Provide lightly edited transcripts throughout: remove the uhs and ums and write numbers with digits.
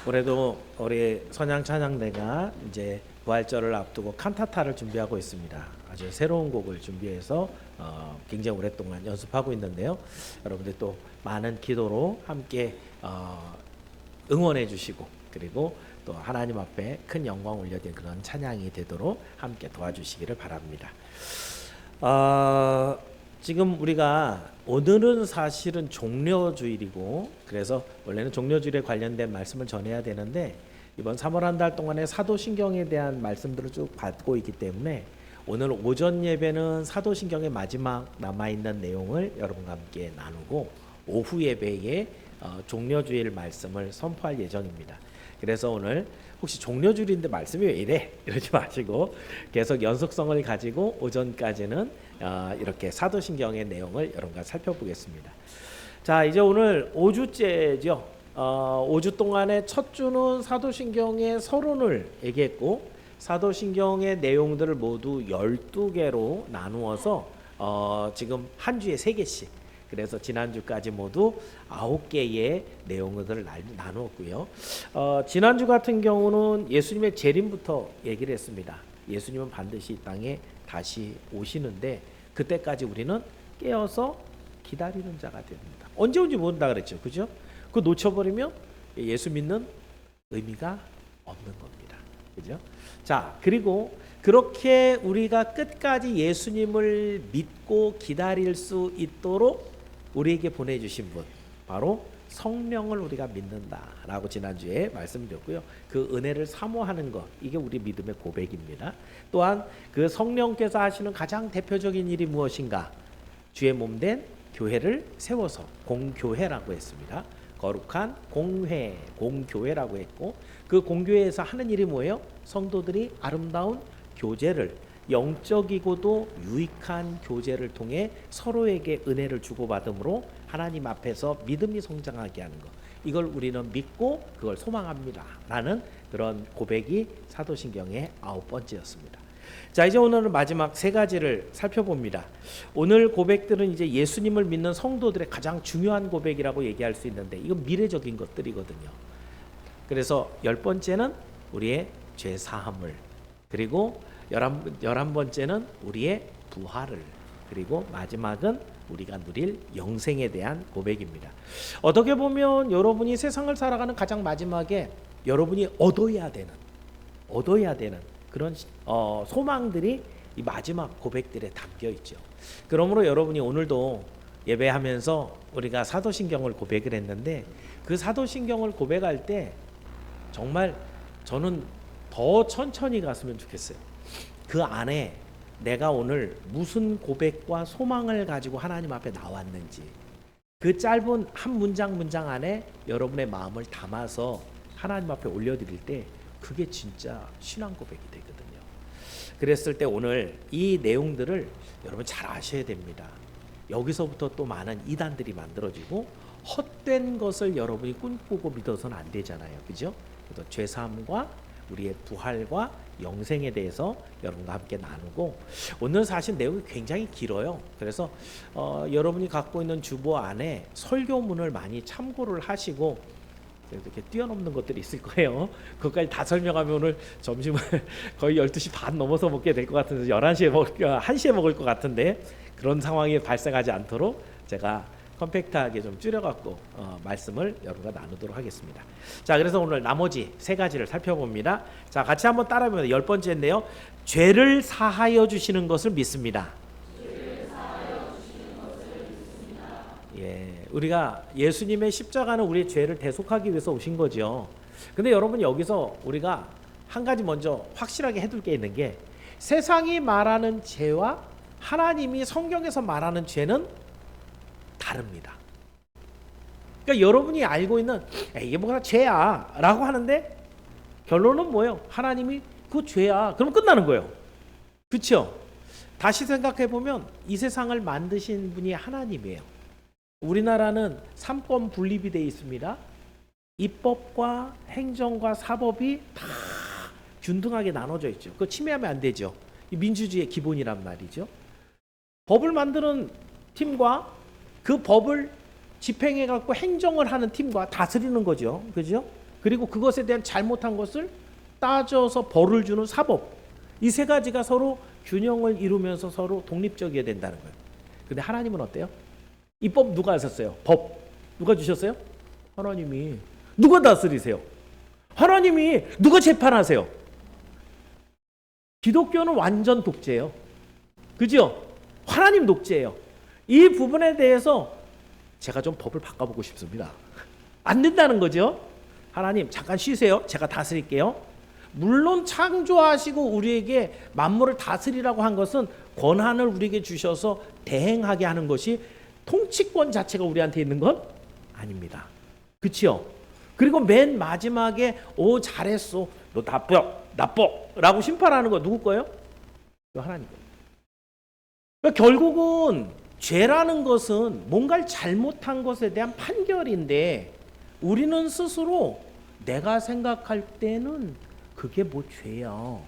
올해도 우리 선양 찬양대가 이제 부활절을 앞두고 칸타타를 준비하고 있습니다. 아주 새로운 곡을 준비해서 굉장히 오랫동안 연습하고 있는데요. 여러분들 또 많은 기도로 함께 응원해 주시고, 그리고 또 하나님 앞에 큰 영광 올려드린 그런 찬양이 되도록 함께 도와주시기를 바랍니다. 지금 우리가 오늘은 사실은 종려주일이고, 그래서 원래는 종려주일에 관련된 말씀을 전해야 되는데 이번 3월 한 달 동안에 사도신경에 대한 말씀들을 쭉 받고 있기 때문에 오늘 오전 예배는 사도신경의 마지막 남아있는 내용을 여러분과 함께 나누고, 오후 예배에 종려주일 말씀을 선포할 예정입니다. 그래서 오늘 혹시 종려주일인데 말씀이 왜 이래? 이러지 마시고 계속 연속성을 가지고 오전까지는 이렇게 사도신경의 내용을 여러분과 살펴보겠습니다. 자, 이제 오늘 5주째죠. 5주 동안의 첫 주는 사도신경의 서론을 얘기했고, 사도신경의 내용들을 모두 12개로 나누어서 지금 한 주에 3개씩, 그래서 지난주까지 모두 9개의 내용들을 나누었고요. 지난주 같은 경우는 예수님의 재림부터 얘기를 했습니다. 예수님은 반드시 이 땅에 다시 오시는데 그때까지 우리는 깨어서 기다리는 자가 됩니다. 언제 온지 모른다 그랬죠. 그죠? 그거 놓쳐버리면 예수 믿는 의미가 없는 겁니다. 그죠? 자, 그리고 그렇게 우리가 끝까지 예수님을 믿고 기다릴 수 있도록 우리에게 보내주신 분, 바로 성령을 우리가 믿는다라고 지난주에 말씀드렸고요. 그 은혜를 사모하는 것, 이게 우리 믿음의 고백입니다. 또한 그 성령께서 하시는 가장 대표적인 일이 무엇인가? 주의 몸된 교회를 세워서 공교회라고 했습니다. 거룩한 공회, 공교회라고 했고, 그 공교회에서 하는 일이 뭐예요? 성도들이 아름다운 교제를, 영적이고도 유익한 교제를 통해 서로에게 은혜를 주고받음으로 하나님 앞에서 믿음이 성장하게 하는 것, 이걸 우리는 믿고 그걸 소망합니다 라는 그런 고백이 사도신경의 9번째였습니다. 자, 이제 오늘은 마지막 3가지를 살펴봅니다. 오늘 고백들은 이제 예수님을 믿는 성도들의 가장 중요한 고백이라고 얘기할 수 있는데, 이건 미래적인 것들이거든요. 그래서 10번째는 우리의 죄 사함을, 그리고 11번째는 우리의 부활을, 그리고 마지막은 우리가 누릴 영생에 대한 고백입니다. 어떻게 보면 여러분이 세상을 살아가는 가장 마지막에 여러분이 얻어야 되는 그런 소망들이 이 마지막 고백들에 담겨 있죠. 그러므로 여러분이 오늘도 예배하면서 우리가 사도신경을 고백을 했는데, 그 사도신경을 고백할 때 정말 저는 더 천천히 갔으면 좋겠어요. 그 안에 내가 오늘 무슨 고백과 소망을 가지고 하나님 앞에 나왔는지, 그 짧은 한 문장 안에 여러분의 마음을 담아서 하나님 앞에 올려드릴 때 그게 진짜 신앙 고백이 되거든요. 그랬을 때 오늘 이 내용들을 여러분 잘 아셔야 됩니다. 여기서부터 또 많은 이단들이 만들어지고 헛된 것을 여러분이 꿈꾸고 믿어서는 안 되잖아요. 그죠? 그래서 죄사함과 우리의 부활과 영생에 대해서 여러분과 함께 나누고, 오늘 사실 내용이 굉장히 길어요. 그래서 여러분이 갖고 있는 주보 안에 설교문을 많이 참고를 하시고, 이렇게 뛰어넘는 것들이 있을 거예요. 그것까지 다 설명하면 오늘 점심을 거의 12시 반 넘어서 먹게 될 것 같은데, 1시에 먹을 것 같은데, 그런 상황이 발생하지 않도록 제가 컴팩트하게 좀 줄여갖고 말씀을 여러분과 나누도록 하겠습니다. 자, 그래서 오늘 나머지 3가지를 살펴봅니다. 자, 같이 한번 따라해보면 10번째인데요. 죄를 사하여 주시는 것을 믿습니다. 예, 우리가 예수님의 십자가는 우리의 죄를 대속하기 위해서 오신 거죠. 근데 여러분, 여기서 우리가 한 가지 먼저 확실하게 해둘 게 있는 게, 세상이 말하는 죄와 하나님이 성경에서 말하는 죄는 다릅니다. 그러니까 여러분이 알고 있는 이게 뭐가 죄야 라고 하는데, 결론은 뭐예요? 하나님이 그거 죄야, 그럼 끝나는 거예요. 그렇죠? 다시 생각해 보면 이 세상을 만드신 분이 하나님이에요. 우리나라는 3권 분립이 되어 있습니다. 입법과 행정과 사법이 다 균등하게 나눠져 있죠. 그거 침해하면 안 되죠. 이 민주주의의 기본이란 말이죠. 법을 만드는 팀과 그 법을 집행해 갖고 행정을 하는 팀과 다스리는 거죠. 그죠? 그리고 그것에 대한 잘못한 것을 따져서 벌을 주는 사법. 이 세 가지가 서로 균형을 이루면서 서로 독립적이어야 된다는 거예요. 근데 하나님은 어때요? 이 법 누가 하셨어요? 법 누가 주셨어요? 하나님이. 누가 다스리세요? 하나님이. 누가 재판하세요? 기독교는 완전 독재예요. 그죠? 하나님 독재예요. 이 부분에 대해서 제가 좀 법을 바꿔보고 싶습니다. 안 된다는 거죠. 하나님 잠깐 쉬세요. 제가 다스릴게요. 물론 창조하시고 우리에게 만물을 다스리라고 한 것은 권한을 우리에게 주셔서 대행하게 하는 것이 통치권 자체가 우리한테 있는 건 아닙니다. 그렇죠? 그리고 맨 마지막에 오 잘했어. 너 나빠 라고 심판하는 거 누구 거예요? 하나님 거예요. 그러니까 결국은 죄라는 것은 뭔가를 잘못한 것에 대한 판결인데 우리는 스스로 내가 생각할 때는 그게 뭐 죄야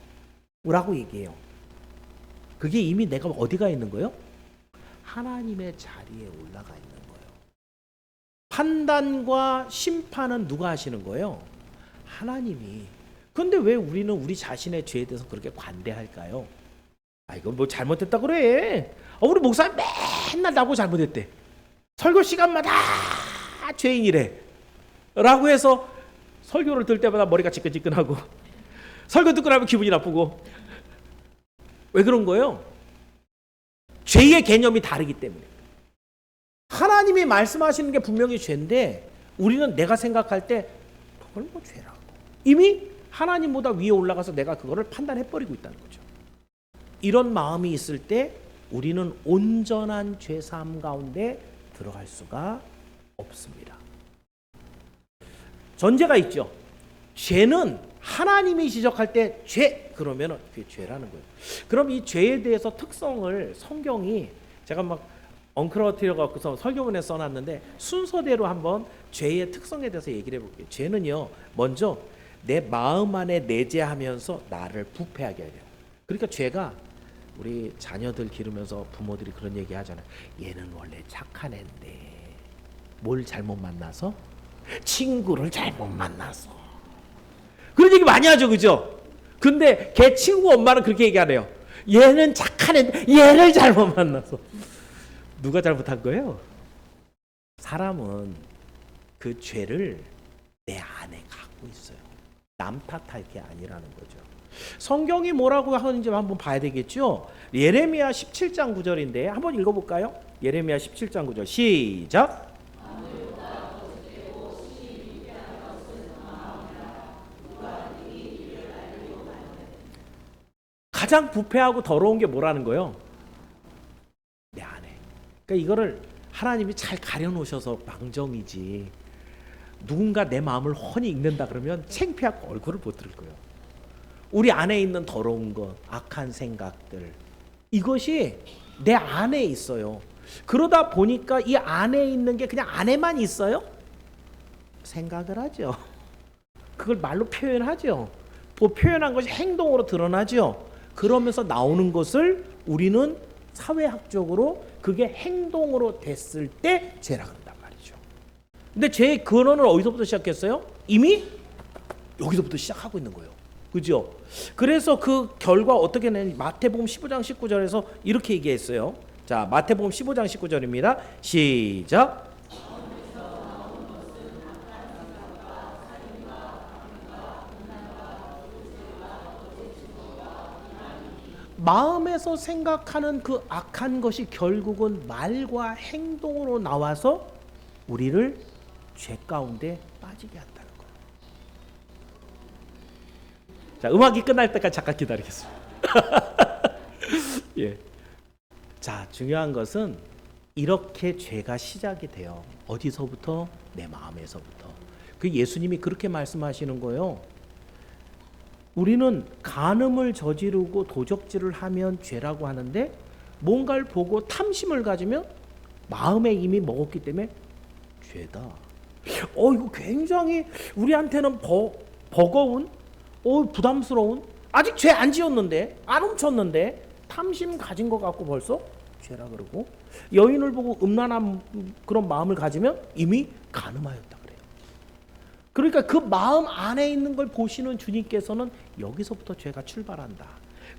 라고 얘기해요. 그게 이미 내가 어디가 있는 거예요? 하나님의 자리에 올라가 있는 거예요. 판단과 심판은 누가 하시는 거예요? 하나님이. 그런데 왜 우리는 우리 자신의 죄에 대해서 그렇게 관대할까요? 아 이건 뭐 잘못했다 그래. 우리 목사님 맨날 나보고 잘못했대. 설교 시간마다 죄인이래 라고 해서 설교를 들 때마다 머리가 지끈지끈하고 설교 듣고 나면 기분이 나쁘고. 왜 그런 거예요? 죄의 개념이 다르기 때문에. 하나님이 말씀하시는 게 분명히 죄인데 우리는 내가 생각할 때 그걸 뭐 죄라고. 이미 하나님보다 위에 올라가서 내가 그거를 판단해버리고 있다는 거죠. 이런 마음이 있을 때 우리는 온전한 죄사함 가운데 들어갈 수가 없습니다. 전제가 있죠. 죄는 하나님이 지적할 때 죄 그러면 그게 죄라는 거예요. 그럼 이 죄에 대해서 특성을 성경이 제가 막 엉클어트려 갖고서 설교문에 써놨는데 순서대로 한번 죄의 특성에 대해서 얘기를 해볼게요. 죄는요 먼저 내 마음 안에 내재하면서 나를 부패하게 해요. 그러니까 죄가 우리 자녀들 기르면서 부모들이 그런 얘기 하잖아요. 얘는 원래 착한 애인데 뭘 잘못 만나서? 친구를 잘못 만나서. 그런 얘기 많이 하죠. 그죠? 근데 걔 친구 엄마는 그렇게 얘기 안 해요. 얘는 착한 애인데 얘를 잘못 만나서. 누가 잘못한 거예요? 사람은 그 죄를 내 안에 갖고 있어요. 남 탓할 게 아니라는 거죠. 성경이 뭐라고 하는지 한번 봐야 되겠죠. 예레미야 17장 9절인데 한번 읽어볼까요? 예레미야 17장 9절 시작. 가장 부패하고 더러운 게 뭐라는 거예요? 내 안에. 그러니까 이거를 하나님이 잘 가려놓으셔서 망정이지. 누군가 내 마음을 훤히 읽는다 그러면 창피하고 얼굴을 못 들을 거예요. 우리 안에 있는 더러운 것, 악한 생각들, 이것이 내 안에 있어요. 그러다 보니까 이 안에 있는 게 그냥 안에만 있어요? 생각을 하죠. 그걸 말로 표현하죠. 그 표현한 것이 행동으로 드러나죠. 그러면서 나오는 것을 우리는 사회학적으로 그게 행동으로 됐을 때 죄라 그런단 말이죠. 근데 죄의 근원은 어디서부터 시작했어요? 이미 여기서부터 시작하고 있는 거예요. 그죠? 그래서 그 결과 어떻게 내는 마태복음 15장 19절에서 이렇게 얘기했어요. 자, 마태복음 15장 19절입니다. 시작. 마음에서 생각하는 그 악한 것이 결국은 말과 행동으로 나와서 우리를 죄 가운데 빠지게 한다는 거예요. 자, 음악이 끝날 때까지 잠깐 기다리겠습니다. 예. 자, 중요한 것은 이렇게 죄가 시작이 돼요. 어디서부터? 내 마음에서부터. 그 예수님이 그렇게 말씀하시는 거예요. 우리는 간음을 저지르고 도적질을 하면 죄라고 하는데 뭔가를 보고 탐심을 가지면 마음에 이미 먹었기 때문에 죄다. 이거 굉장히 우리한테는 버거운, 부담스러운, 아직 죄 안 지었는데, 안 훔쳤는데 탐심 가진 것 같고 벌써 죄라 그러고, 여인을 보고 음란한 그런 마음을 가지면 이미 간음하였다 그래요. 그러니까 그 마음 안에 있는 걸 보시는 주님께서는 여기서부터 죄가 출발한다.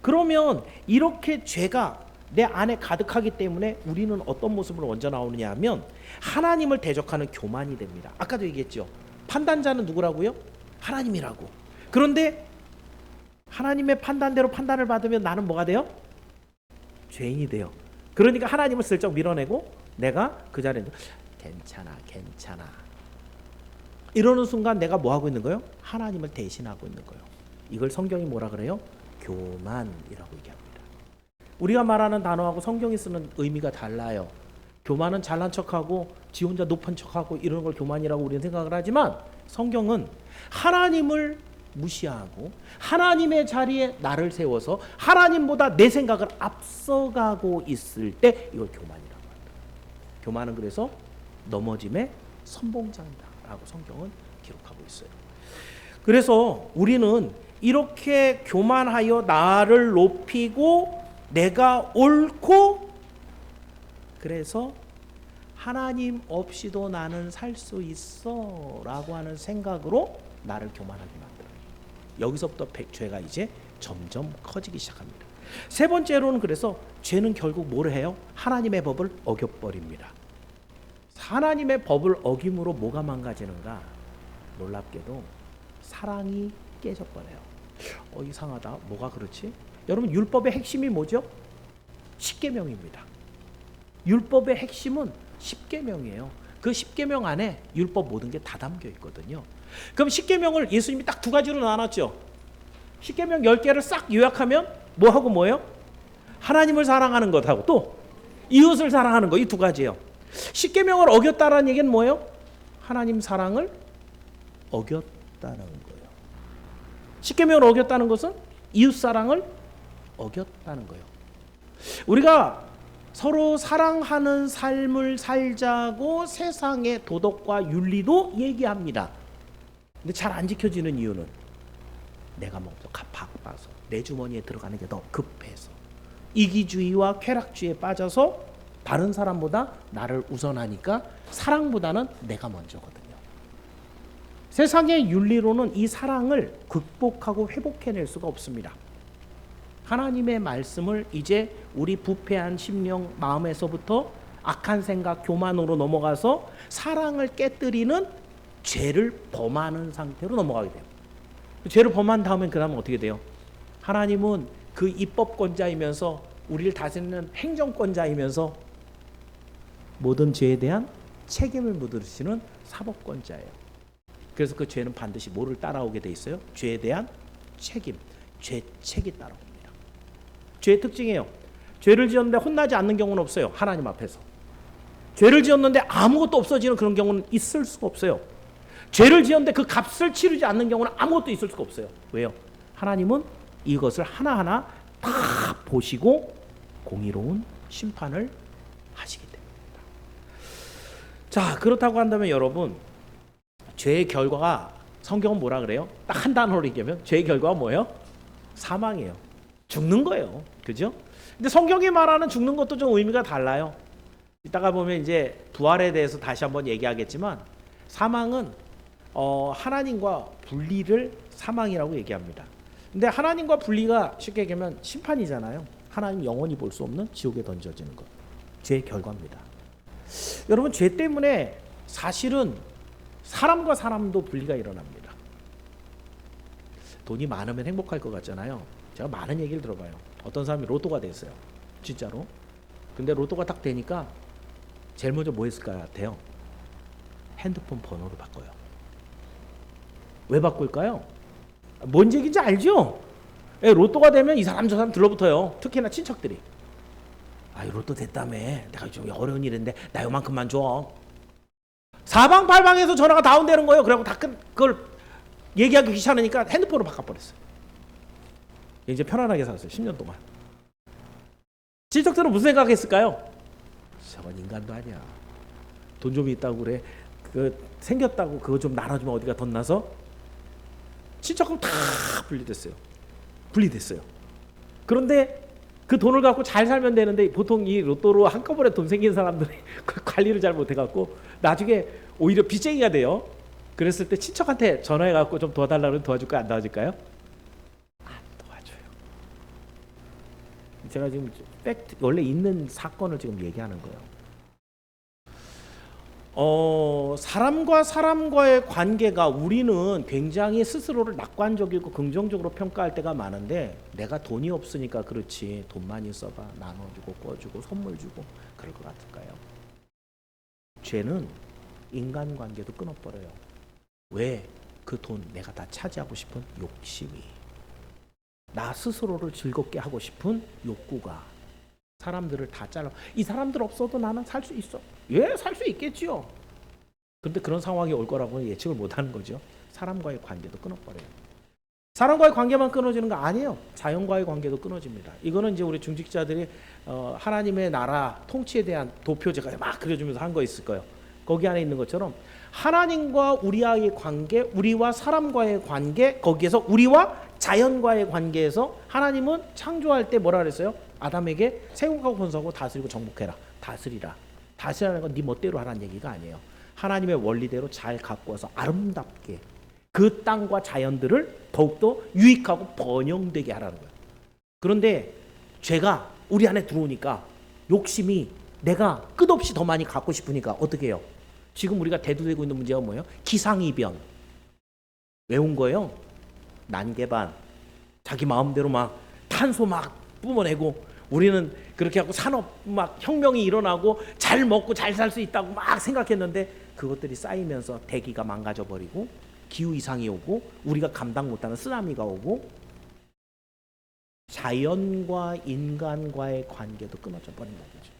그러면 이렇게 죄가 내 안에 가득하기 때문에 우리는 어떤 모습으로 먼저 나오느냐 하면 하나님을 대적하는 교만이 됩니다. 아까도 얘기했죠. 판단자는 누구라고요? 하나님이라고. 그런데 하나님의 판단대로 판단을 받으면 나는 뭐가 돼요? 죄인이 돼요. 그러니까 하나님을 슬쩍 밀어내고 내가 그 자리에 괜찮아 이러는 순간 내가 뭐 하고 있는 거예요? 하나님을 대신하고 있는 거예요. 이걸 성경이 뭐라 그래요? 교만이라고 얘기합니다. 우리가 말하는 단어하고 성경이 쓰는 의미가 달라요. 교만은 잘난 척하고 지 혼자 높은 척하고 이런 걸 교만이라고 우리는 생각을 하지만 성경은 하나님을 무시하고 하나님의 자리에 나를 세워서 하나님보다 내 생각을 앞서가고 있을 때 이걸 교만이라고 합니다. 교만은 그래서 넘어짐의 선봉장이다 라고 성경은 기록하고 있어요. 그래서 우리는 이렇게 교만하여 나를 높이고 내가 옳고 그래서 하나님 없이도 나는 살 수 있어 라고 하는 생각으로 나를 교만하게 만들어요. 여기서부터 죄가 이제 점점 커지기 시작합니다. 세 번째로는 그래서 죄는 결국 뭘 해요? 하나님의 법을 어겨버립니다. 하나님의 법을 어김으로 뭐가 망가지는가? 놀랍게도 사랑이 깨져버려요. 이상하다. 뭐가 그렇지? 여러분 율법의 핵심이 뭐죠? 십계명입니다. 율법의 핵심은 십계명이에요. 그 십계명 안에 율법 모든 게 다 담겨 있거든요. 그럼 십계명을 예수님이 딱 두 가지로 나눴죠. 십계명 10개를 싹 요약하면 뭐하고 뭐예요? 하나님을 사랑하는 것하고 또 이웃을 사랑하는 거, 이 두 가지예요. 십계명을 어겼다라는 얘기는 뭐예요? 하나님 사랑을 어겼다는 거예요. 십계명을 어겼다는 것은 이웃 사랑을 어겼다는 거예요. 우리가 서로 사랑하는 삶을 살자고 세상의 도덕과 윤리도 얘기합니다. 근데 잘 안 지켜지는 이유는 내가 먼저 바빠서 내 주머니에 들어가는 게 더 급해서 이기주의와 쾌락주의에 빠져서 다른 사람보다 나를 우선하니까 사랑보다는 내가 먼저거든요. 세상의 윤리로는 이 사랑을 극복하고 회복해낼 수가 없습니다. 하나님의 말씀을 이제 우리 부패한 심령 마음에서부터 악한 생각 교만으로 넘어가서 사랑을 깨뜨리는 죄를 범하는 상태로 넘어가게 돼요. 죄를 범한 다음엔 그 다음에 어떻게 돼요? 하나님은 그 입법권자이면서 우리를 다스리는 행정권자이면서 모든 죄에 대한 책임을 묻으시는 사법권자예요. 그래서 그 죄는 반드시 뭐를 따라오게 돼 있어요? 죄에 대한 책임, 죄책이 따라옵니다. 죄의 특징이에요. 죄를 지었는데 혼나지 않는 경우는 없어요. 하나님 앞에서. 죄를 지었는데 아무것도 없어지는 그런 경우는 있을 수가 없어요. 죄를 지었는데 그 값을 치르지 않는 경우는 아무것도 있을 수가 없어요. 왜요? 하나님은 이것을 하나하나 다 보시고 공의로운 심판을 하시기 때문입니다. 자, 그렇다고 한다면 여러분, 죄의 결과가 성경은 뭐라 그래요? 딱 한 단어로 얘기하면 죄의 결과가 뭐예요? 사망이에요. 죽는 거예요. 그죠? 근데 성경이 말하는 죽는 것도 좀 의미가 달라요. 이따가 보면 이제 부활에 대해서 다시 한번 얘기하겠지만 사망은 하나님과 분리를 사망이라고 얘기합니다. 근데 하나님과 분리가 쉽게 얘기하면 심판이잖아요. 하나님 영원히 볼 수 없는 지옥에 던져지는 것. 죄의 결과입니다. 여러분, 죄 때문에 사실은 사람과 사람도 분리가 일어납니다. 돈이 많으면 행복할 것 같잖아요. 제가 많은 얘기를 들어봐요. 어떤 사람이 로또가 됐어요. 진짜로. 근데 로또가 딱 되니까 제일 먼저 뭐 했을 것 같아요? 핸드폰 번호를 바꿔요. 왜 바꿀까요? 뭔 얘기인지 알죠? 로또가 되면 이 사람 저 사람 들러붙어요. 특히나 친척들이. 로또 됐다며. 내가 좀 어려운 일인데 나 요만큼만 줘. 사방팔방에서 전화가 다운되는 거예요. 그래갖고 다 그걸 얘기하기 귀찮으니까 핸드폰으로 바꿔버렸어요. 이제 편안하게 살았어요. 10년 동안. 친척들은 무슨 생각했을까요? 저건 인간도 아니야. 돈 좀 있다고 그래. 생겼다고 그거 좀 나눠주면 어디가 덧나서 친척은 다 분리됐어요. 그런데 그 돈을 갖고 잘 살면 되는데 보통 이 로또로 한꺼번에 돈 생긴 사람들이 관리를 잘 못해갖고 나중에 오히려 빚쟁이가 돼요. 그랬을 때 친척한테 전화해 갖고 좀 도와달라고 도와줄까요? 안 도와줄까요? 안 도와줘요. 제가 지금 팩트 원래 있는 사건을 지금 얘기하는 거예요. 사람과 사람과의 관계가 우리는 굉장히 스스로를 낙관적이고 긍정적으로 평가할 때가 많은데 내가 돈이 없으니까 그렇지 돈 많이 써봐 나눠주고 꿔주고 선물 주고 그럴 것 같을까요? 죄는 인간관계도 끊어버려요. 왜? 그 돈 내가 다 차지하고 싶은 욕심이 나 스스로를 즐겁게 하고 싶은 욕구가 사람들을 다 잘라. 이 사람들 없어도 나는 살 수 있어. 예, 살 수 있겠지요. 그런데 그런 상황이 올 거라고 예측을 못하는 거죠. 사람과의 관계도 끊어버려요. 사람과의 관계만 끊어지는 거 아니에요. 자연과의 관계도 끊어집니다. 이거는 이제 우리 중직자들이 하나님의 나라 통치에 대한 도표 제가 막 그려주면서 한 거 있을 거예요. 거기 안에 있는 것처럼 하나님과 우리와의 관계, 우리와 사람과의 관계, 거기에서 우리와 자연과의 관계에서 하나님은 창조할 때 뭐라 그랬어요? 아담에게 세우고 번성하고 다스리고 정복해라. 다스리라. 다스리라는 건 네 멋대로 하라는 얘기가 아니에요. 하나님의 원리대로 잘 가꾸어서 아름답게 그 땅과 자연들을 더욱더 유익하고 번영되게 하라는 거예요. 그런데 죄가 우리 안에 들어오니까 욕심이 내가 끝없이 더 많이 갖고 싶으니까 어떻게 해요? 지금 우리가 대두되고 있는 문제가 뭐예요? 기상이변. 왜 온 거예요? 난개반. 자기 마음대로 막 탄소 막 뿜어내고 우리는 그렇게 하고 산업 막 혁명이 일어나고 잘 먹고 잘 살 수 있다고 막 생각했는데 그것들이 쌓이면서 대기가 망가져 버리고 기후 이상이 오고 우리가 감당 못하는 쓰나미가 오고 자연과 인간과의 관계도 끊어져 버린다는 거죠.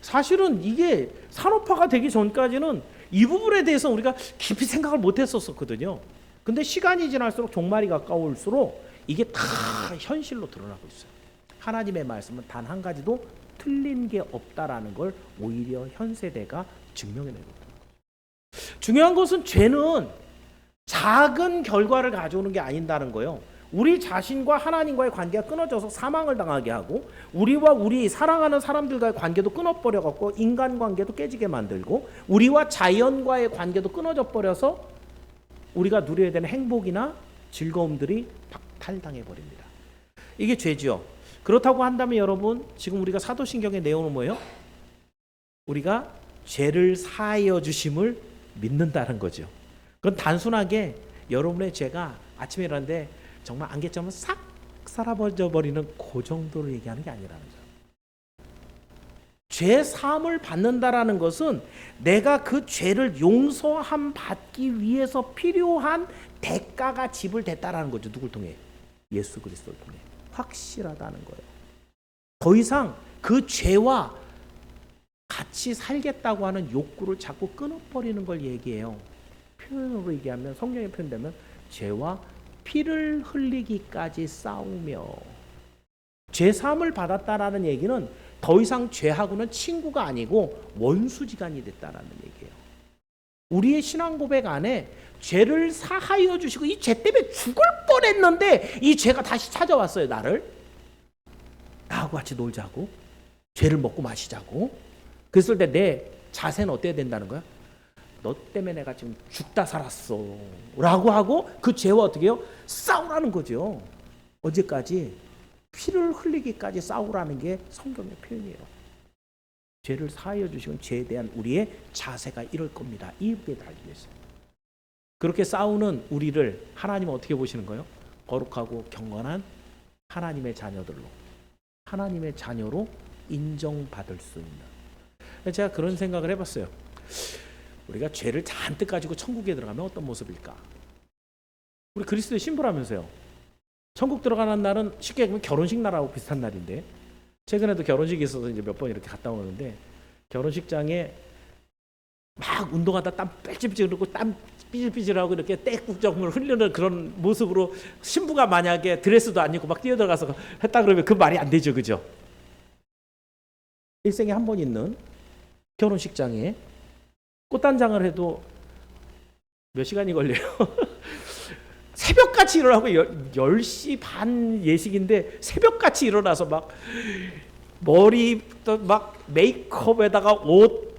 사실은 이게 산업화가 되기 전까지는 이 부분에 대해서 우리가 깊이 생각을 못 했었거든요. 근데 시간이 지날수록 종말이 가까울수록 이게 다 현실로 드러나고 있어요. 하나님의 말씀은 단 한 가지도 틀린 게 없다라는 걸 오히려 현 세대가 증명해내고 있다는 거죠. 중요한 것은 죄는 작은 결과를 가져오는 게 아닌다는 거예요. 우리 자신과 하나님과의 관계가 끊어져서 사망을 당하게 하고 우리와 우리 사랑하는 사람들과의 관계도 끊어버려갖고 인간관계도 깨지게 만들고 우리와 자연과의 관계도 끊어져 버려서 우리가 누려야 되는 행복이나 즐거움들이 박탈당해버립니다. 이게 죄죠. 그렇다고 한다면 여러분 지금 우리가 사도신경의 내용은 뭐예요? 우리가 죄를 사하여 주심을 믿는다는 거죠. 그건 단순하게 여러분의 죄가 아침에 일어났는데 정말 안개처럼 싹 사라져 버리는 그 정도로 얘기하는 게 아니라는 거죠. 죄 사함을 받는다라는 것은 내가 그 죄를 용서함 받기 위해서 필요한 대가가 지불됐다라는 거죠. 누굴 통해? 예수 그리스도를 통해. 확실하다는 거예요. 더 이상 그 죄와 같이 살겠다고 하는 욕구를 자꾸 끊어버리는 걸 얘기해요. 표현으로 얘기하면 성경에 표현되면 죄와 피를 흘리기까지 싸우며 죄 사함을 받았다라는 얘기는 더 이상 죄하고는 친구가 아니고 원수지간이 됐다라는 얘기예요. 우리의 신앙 고백 안에 죄를 사하여 주시고 이 죄 때문에 죽을 뻔했는데 이 죄가 다시 찾아왔어요. 나를 나하고 같이 놀자고 죄를 먹고 마시자고 그랬을 때 내 자세는 어때야 된다는 거야? 너 때문에 내가 지금 죽다 살았어 라고 하고 그 죄와 어떻게 해요? 싸우라는 거죠. 언제까지? 피를 흘리기까지 싸우라는 게 성경의 표현이에요. 죄를 사하여 주시면 죄에 대한 우리의 자세가 이럴 겁니다. 이게 달려 있어요. 그렇게 싸우는 우리를 하나님은 어떻게 보시는 거예요? 거룩하고 경건한 하나님의 자녀들로 하나님의 자녀로 인정받을 수 있는. 제가 그런 생각을 해봤어요. 우리가 죄를 잔뜩 가지고 천국에 들어가면 어떤 모습일까? 우리 그리스도의 신부라면서요. 천국 들어가는 날은 쉽게 얘기하면 결혼식 날하고 비슷한 날인데 최근에도 결혼식이 있어서 이제 몇 번 이렇게 갔다 오는데 결혼식장에 막 운동하다 땀 삐질삐질 흐르고 땀 삐질삐질하고 이렇게 떼국정을 흘리는 그런 모습으로 신부가 만약에 드레스도 안 입고 막 뛰어들어가서 했다 그러면 그 말이 안 되죠. 그죠? 일생에 한 번 있는 결혼식장에 꽃단장을 해도 몇 시간이 걸려요. 새벽같이 일어나고 10시 반 예식인데 새벽같이 일어나서 막 머리부터 막 메이크업에다가 옷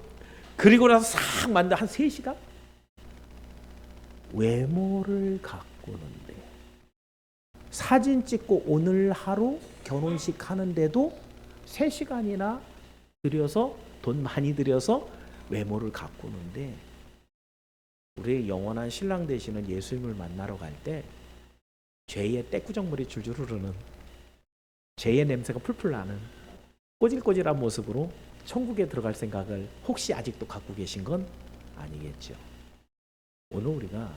그리고 나서 싹 만든 한 3시간? 외모를 가꾸는데, 사진 찍고 오늘 하루 결혼식 하는데도 3시간이나 들여서, 돈 많이 들여서 외모를 가꾸는데, 우리의 영원한 신랑 되시는 예수님을 만나러 갈 때 죄의 떼꾸정물이 줄줄 흐르는, 죄의 냄새가 풀풀 나는 꼬질꼬질한 모습으로 천국에 들어갈 생각을 혹시 아직도 갖고 계신 건 아니겠죠. 오늘 우리가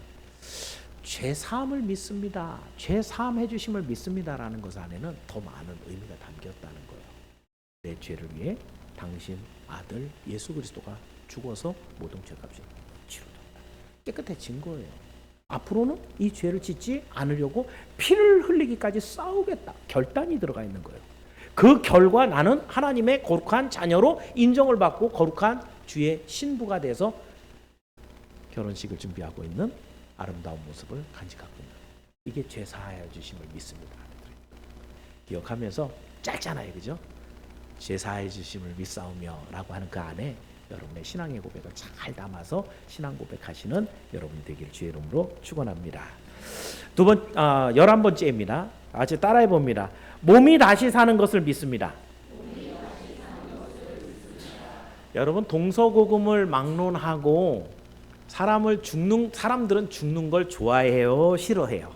죄 사함을 믿습니다, 죄 사함 해주심을 믿습니다라는 것 안에는 더 많은 의미가 담겼다는 거예요. 내 죄를 위해 당신 아들 예수 그리스도가 죽어서 모든 죄값이 치루졌다, 깨끗해진 거예요. 앞으로는 이 죄를 짓지 않으려고 피를 흘리기까지 싸우겠다 결단이 들어가 있는 거예요. 그 결과 나는 하나님의 거룩한 자녀로 인정을 받고 거룩한 주의 신부가 돼서 결혼식을 준비하고 있는 아름다운 모습을 간직하고 있는, 이게 죄 사하여 주심을 믿습니다. 기억하면서 짧잖아요, 그죠? 죄 사하여 주심을 믿사오며 라고 하는 그 안에 여러분의 신앙의 고백을 잘 담아서 신앙 고백하시는 여러분이 되길 주의 이름으로 축원합니다. 11번째입니다. 아주 따라해 봅니다. 몸이 다시 사는 것을 믿습니다. 여러분, 동서고금을 막론하고 사람들은 죽는 걸 좋아해요, 싫어해요?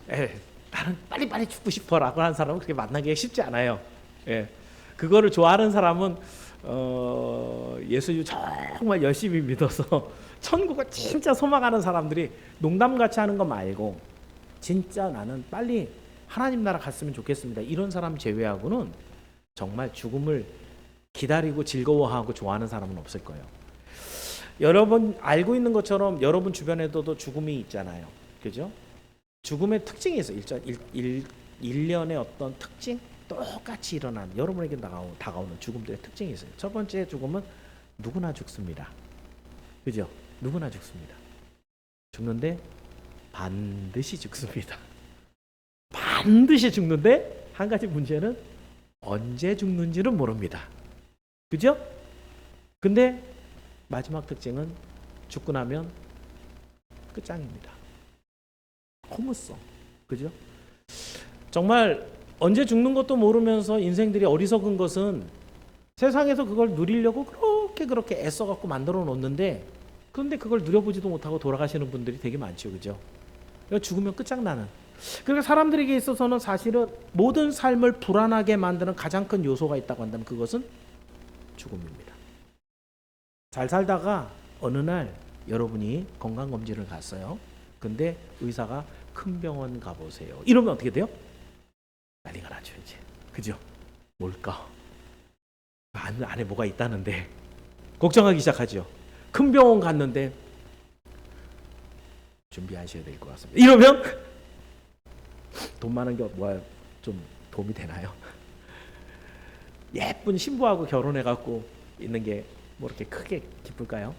나는 빨리빨리 죽고 싶어라고 하는 사람은 그렇게 만나기가 쉽지 않아요. 그거를 좋아하는 사람은 예수님 정말 열심히 믿어서 천국을 진짜 소망하는 사람들이 농담같이 하는 거 말고 진짜 나는 빨리 하나님 나라 갔으면 좋겠습니다, 이런 사람 제외하고는 정말 죽음을 기다리고 즐거워하고 좋아하는 사람은 없을 거예요. 여러분 알고 있는 것처럼 여러분 주변에도 죽음이 있잖아요, 그죠? 죽음의 특징이 있어요. 일련의 어떤 특징, 똑같이 일어난 여러분에게 다가오는 죽음들의 특징이 있어요. 첫 번째 죽음은 누구나 죽습니다, 그죠? 누구나 죽습니다. 죽는데 반드시 죽습니다. 반드시 죽는데 한 가지 문제는 언제 죽는지는 모릅니다, 그죠? 근데 마지막 특징은 죽고 나면 끝장입니다. 허무성, 그죠? 정말 언제 죽는 것도 모르면서 인생들이 어리석은 것은 세상에서 그걸 누리려고 그렇게 애써갖고 만들어 놓는데, 그런데 그걸 누려보지도 못하고 돌아가시는 분들이 되게 많죠, 그죠? 그러니까 죽으면 끝장나는. 그러니까 사람들에게 있어서는 사실은 모든 삶을 불안하게 만드는 가장 큰 요소가 있다고 한다면 그것은 죽음입니다. 잘 살다가 어느 날 여러분이 건강검진을 갔어요. 근데 의사가 큰 병원 가보세요, 이러면 어떻게 돼요? 난리가 나죠, 이제. 그죠? 뭘까? 안에 뭐가 있다는데 걱정하기 시작하죠. 큰 병원 갔는데 준비하셔야 될 것 같습니다, 이러면 돈 많은 게 뭐야 좀 도움이 되나요? 예쁜 신부하고 결혼해갖고 있는 게 뭐 이렇게 크게 기쁠까요?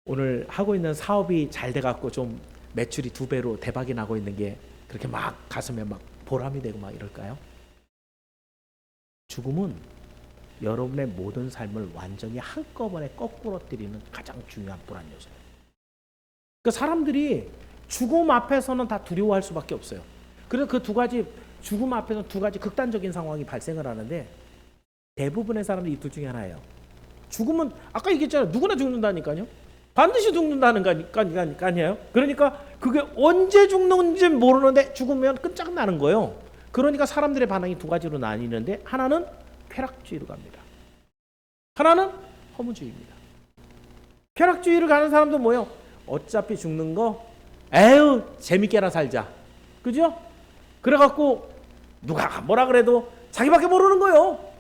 오늘 하고 있는 사업이 잘 돼갖고 좀 매출이 2배로 대박이 나고 있는 게 그렇게 막 가슴에 막 보람이 되고 막 이럴까요? 죽음은 여러분의 모든 삶을 완전히 한꺼번에 거꾸로 때리는 가장 중요한 불안 요소예요. 그러니까 사람들이 죽음 앞에서는 다 두려워할 수밖에 없어요. 그래서 그 두 가지, 죽음 앞에서 두 가지 극단적인 상황이 발생을 하는데 대부분의 사람들이 이 둘 중에 하나예요. 죽음은 아까 얘기했잖아요, 누구나 죽는다니까요. 반드시 죽는다는 거 아니에요. 그러니까 그게 언제 죽는지 모르는데 죽으면 끝장나는 거예요. 그러니까 사람들의 반응이 두 가지로 나뉘는데, 하나는 쾌락주의로 갑니다. 하나는 허무주의입니다. 쾌락주의를 가는 사람도 뭐예요? 어차피 죽는 거 에휴 재밌게나 살자, 그죠? 그래갖고 누가 뭐라 그래도 자기밖에 모르는 거예요.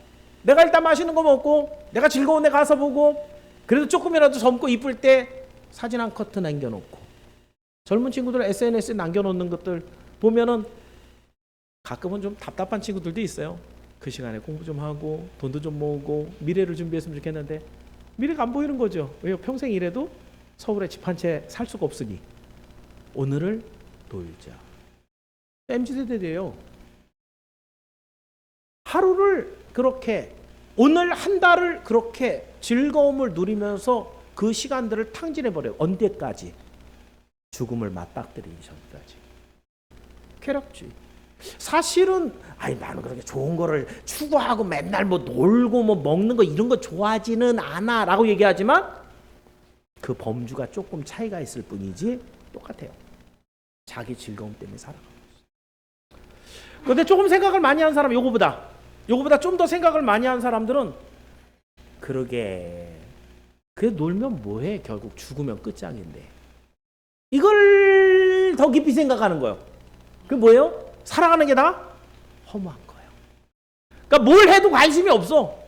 내가 일단 맛있는 거 먹고 내가 즐거운 데 가서 보고, 그래도 조금이라도 젊고 이쁠 때 사진 한 커트 남겨놓고, 젊은 친구들 SNS에 남겨놓는 것들 보면은 가끔은 좀 답답한 친구들도 있어요. 그 시간에 공부 좀 하고 돈도 좀 모으고 미래를 준비했으면 좋겠는데 미래가 안 보이는 거죠. 왜요? 평생 일해도 서울에 집 한 채 살 수가 없으니 오늘을 놀자. MZ세대예요. 하루를 그렇게, 오늘 한 달을 그렇게 즐거움을 누리면서 그 시간들을 탕진해버려요. 언제까지? 죽음을 맞닥뜨리기 전까지. 쾌락주의. 사실은 나는 그렇게 좋은 거를 추구하고 맨날 뭐 놀고 뭐 먹는 거 이런 거 좋아하지는 않아 라고 얘기하지만 그 범주가 조금 차이가 있을 뿐이지 똑같아요. 자기 즐거움 때문에 살아가고 있어요. 그런데 조금 생각을 많이 한 사람, 요거보다 좀 더 생각을 많이 한 사람들은 그러게 놀면 뭐해, 결국 죽으면 끝장인데, 이걸 더 깊이 생각하는 거예요. 그게 뭐예요? 살아가는 게 다 허무한 거예요. 그러니까 뭘 해도 관심이 없어.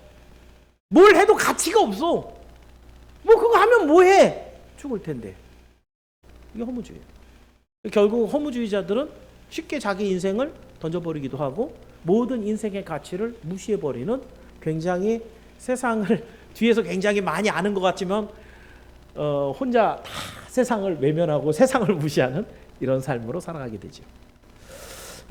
뭘 해도 가치가 없어. 뭐 그거 하면 뭐해? 죽을 텐데. 이게 허무주의예요. 결국 허무주의자들은 쉽게 자기 인생을 던져버리기도 하고 모든 인생의 가치를 무시해버리는, 굉장히 세상을 뒤에서 굉장히 많이 아는 것 같지만 혼자 다 세상을 외면하고 세상을 무시하는 이런 삶으로 살아가게 되죠.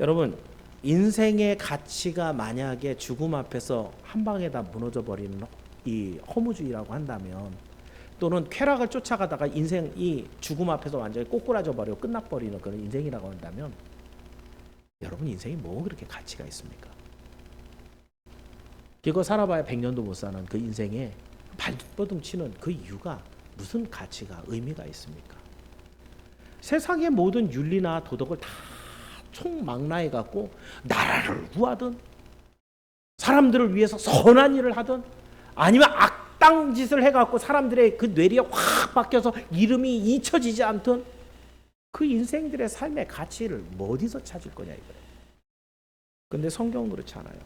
여러분, 인생의 가치가 만약에 죽음 앞에서 한 방에 다 무너져 버리는 이 허무주의라고 한다면, 또는 쾌락을 쫓아가다가 인생이 죽음 앞에서 완전히 꼬꾸라져 버리고 끝나버리는 그런 인생이라고 한다면, 여러분 인생이 뭐 그렇게 가치가 있습니까? 그거 살아봐야 100년도 못 사는 그 인생에 발버둥 치는 그 이유가 무슨 가치가, 의미가 있습니까? 세상의 모든 윤리나 도덕을 다 총망라해 갖고 나라를 구하든 사람들을 위해서 선한 일을 하든 아니면 악당 짓을 해 갖고 사람들의 그 뇌리에 확 박혀서 이름이 잊혀지지 않든 그 인생들의 삶의 가치를 뭐 어디서 찾을 거냐 이거예요. 근데 성경은 그렇지 않아요.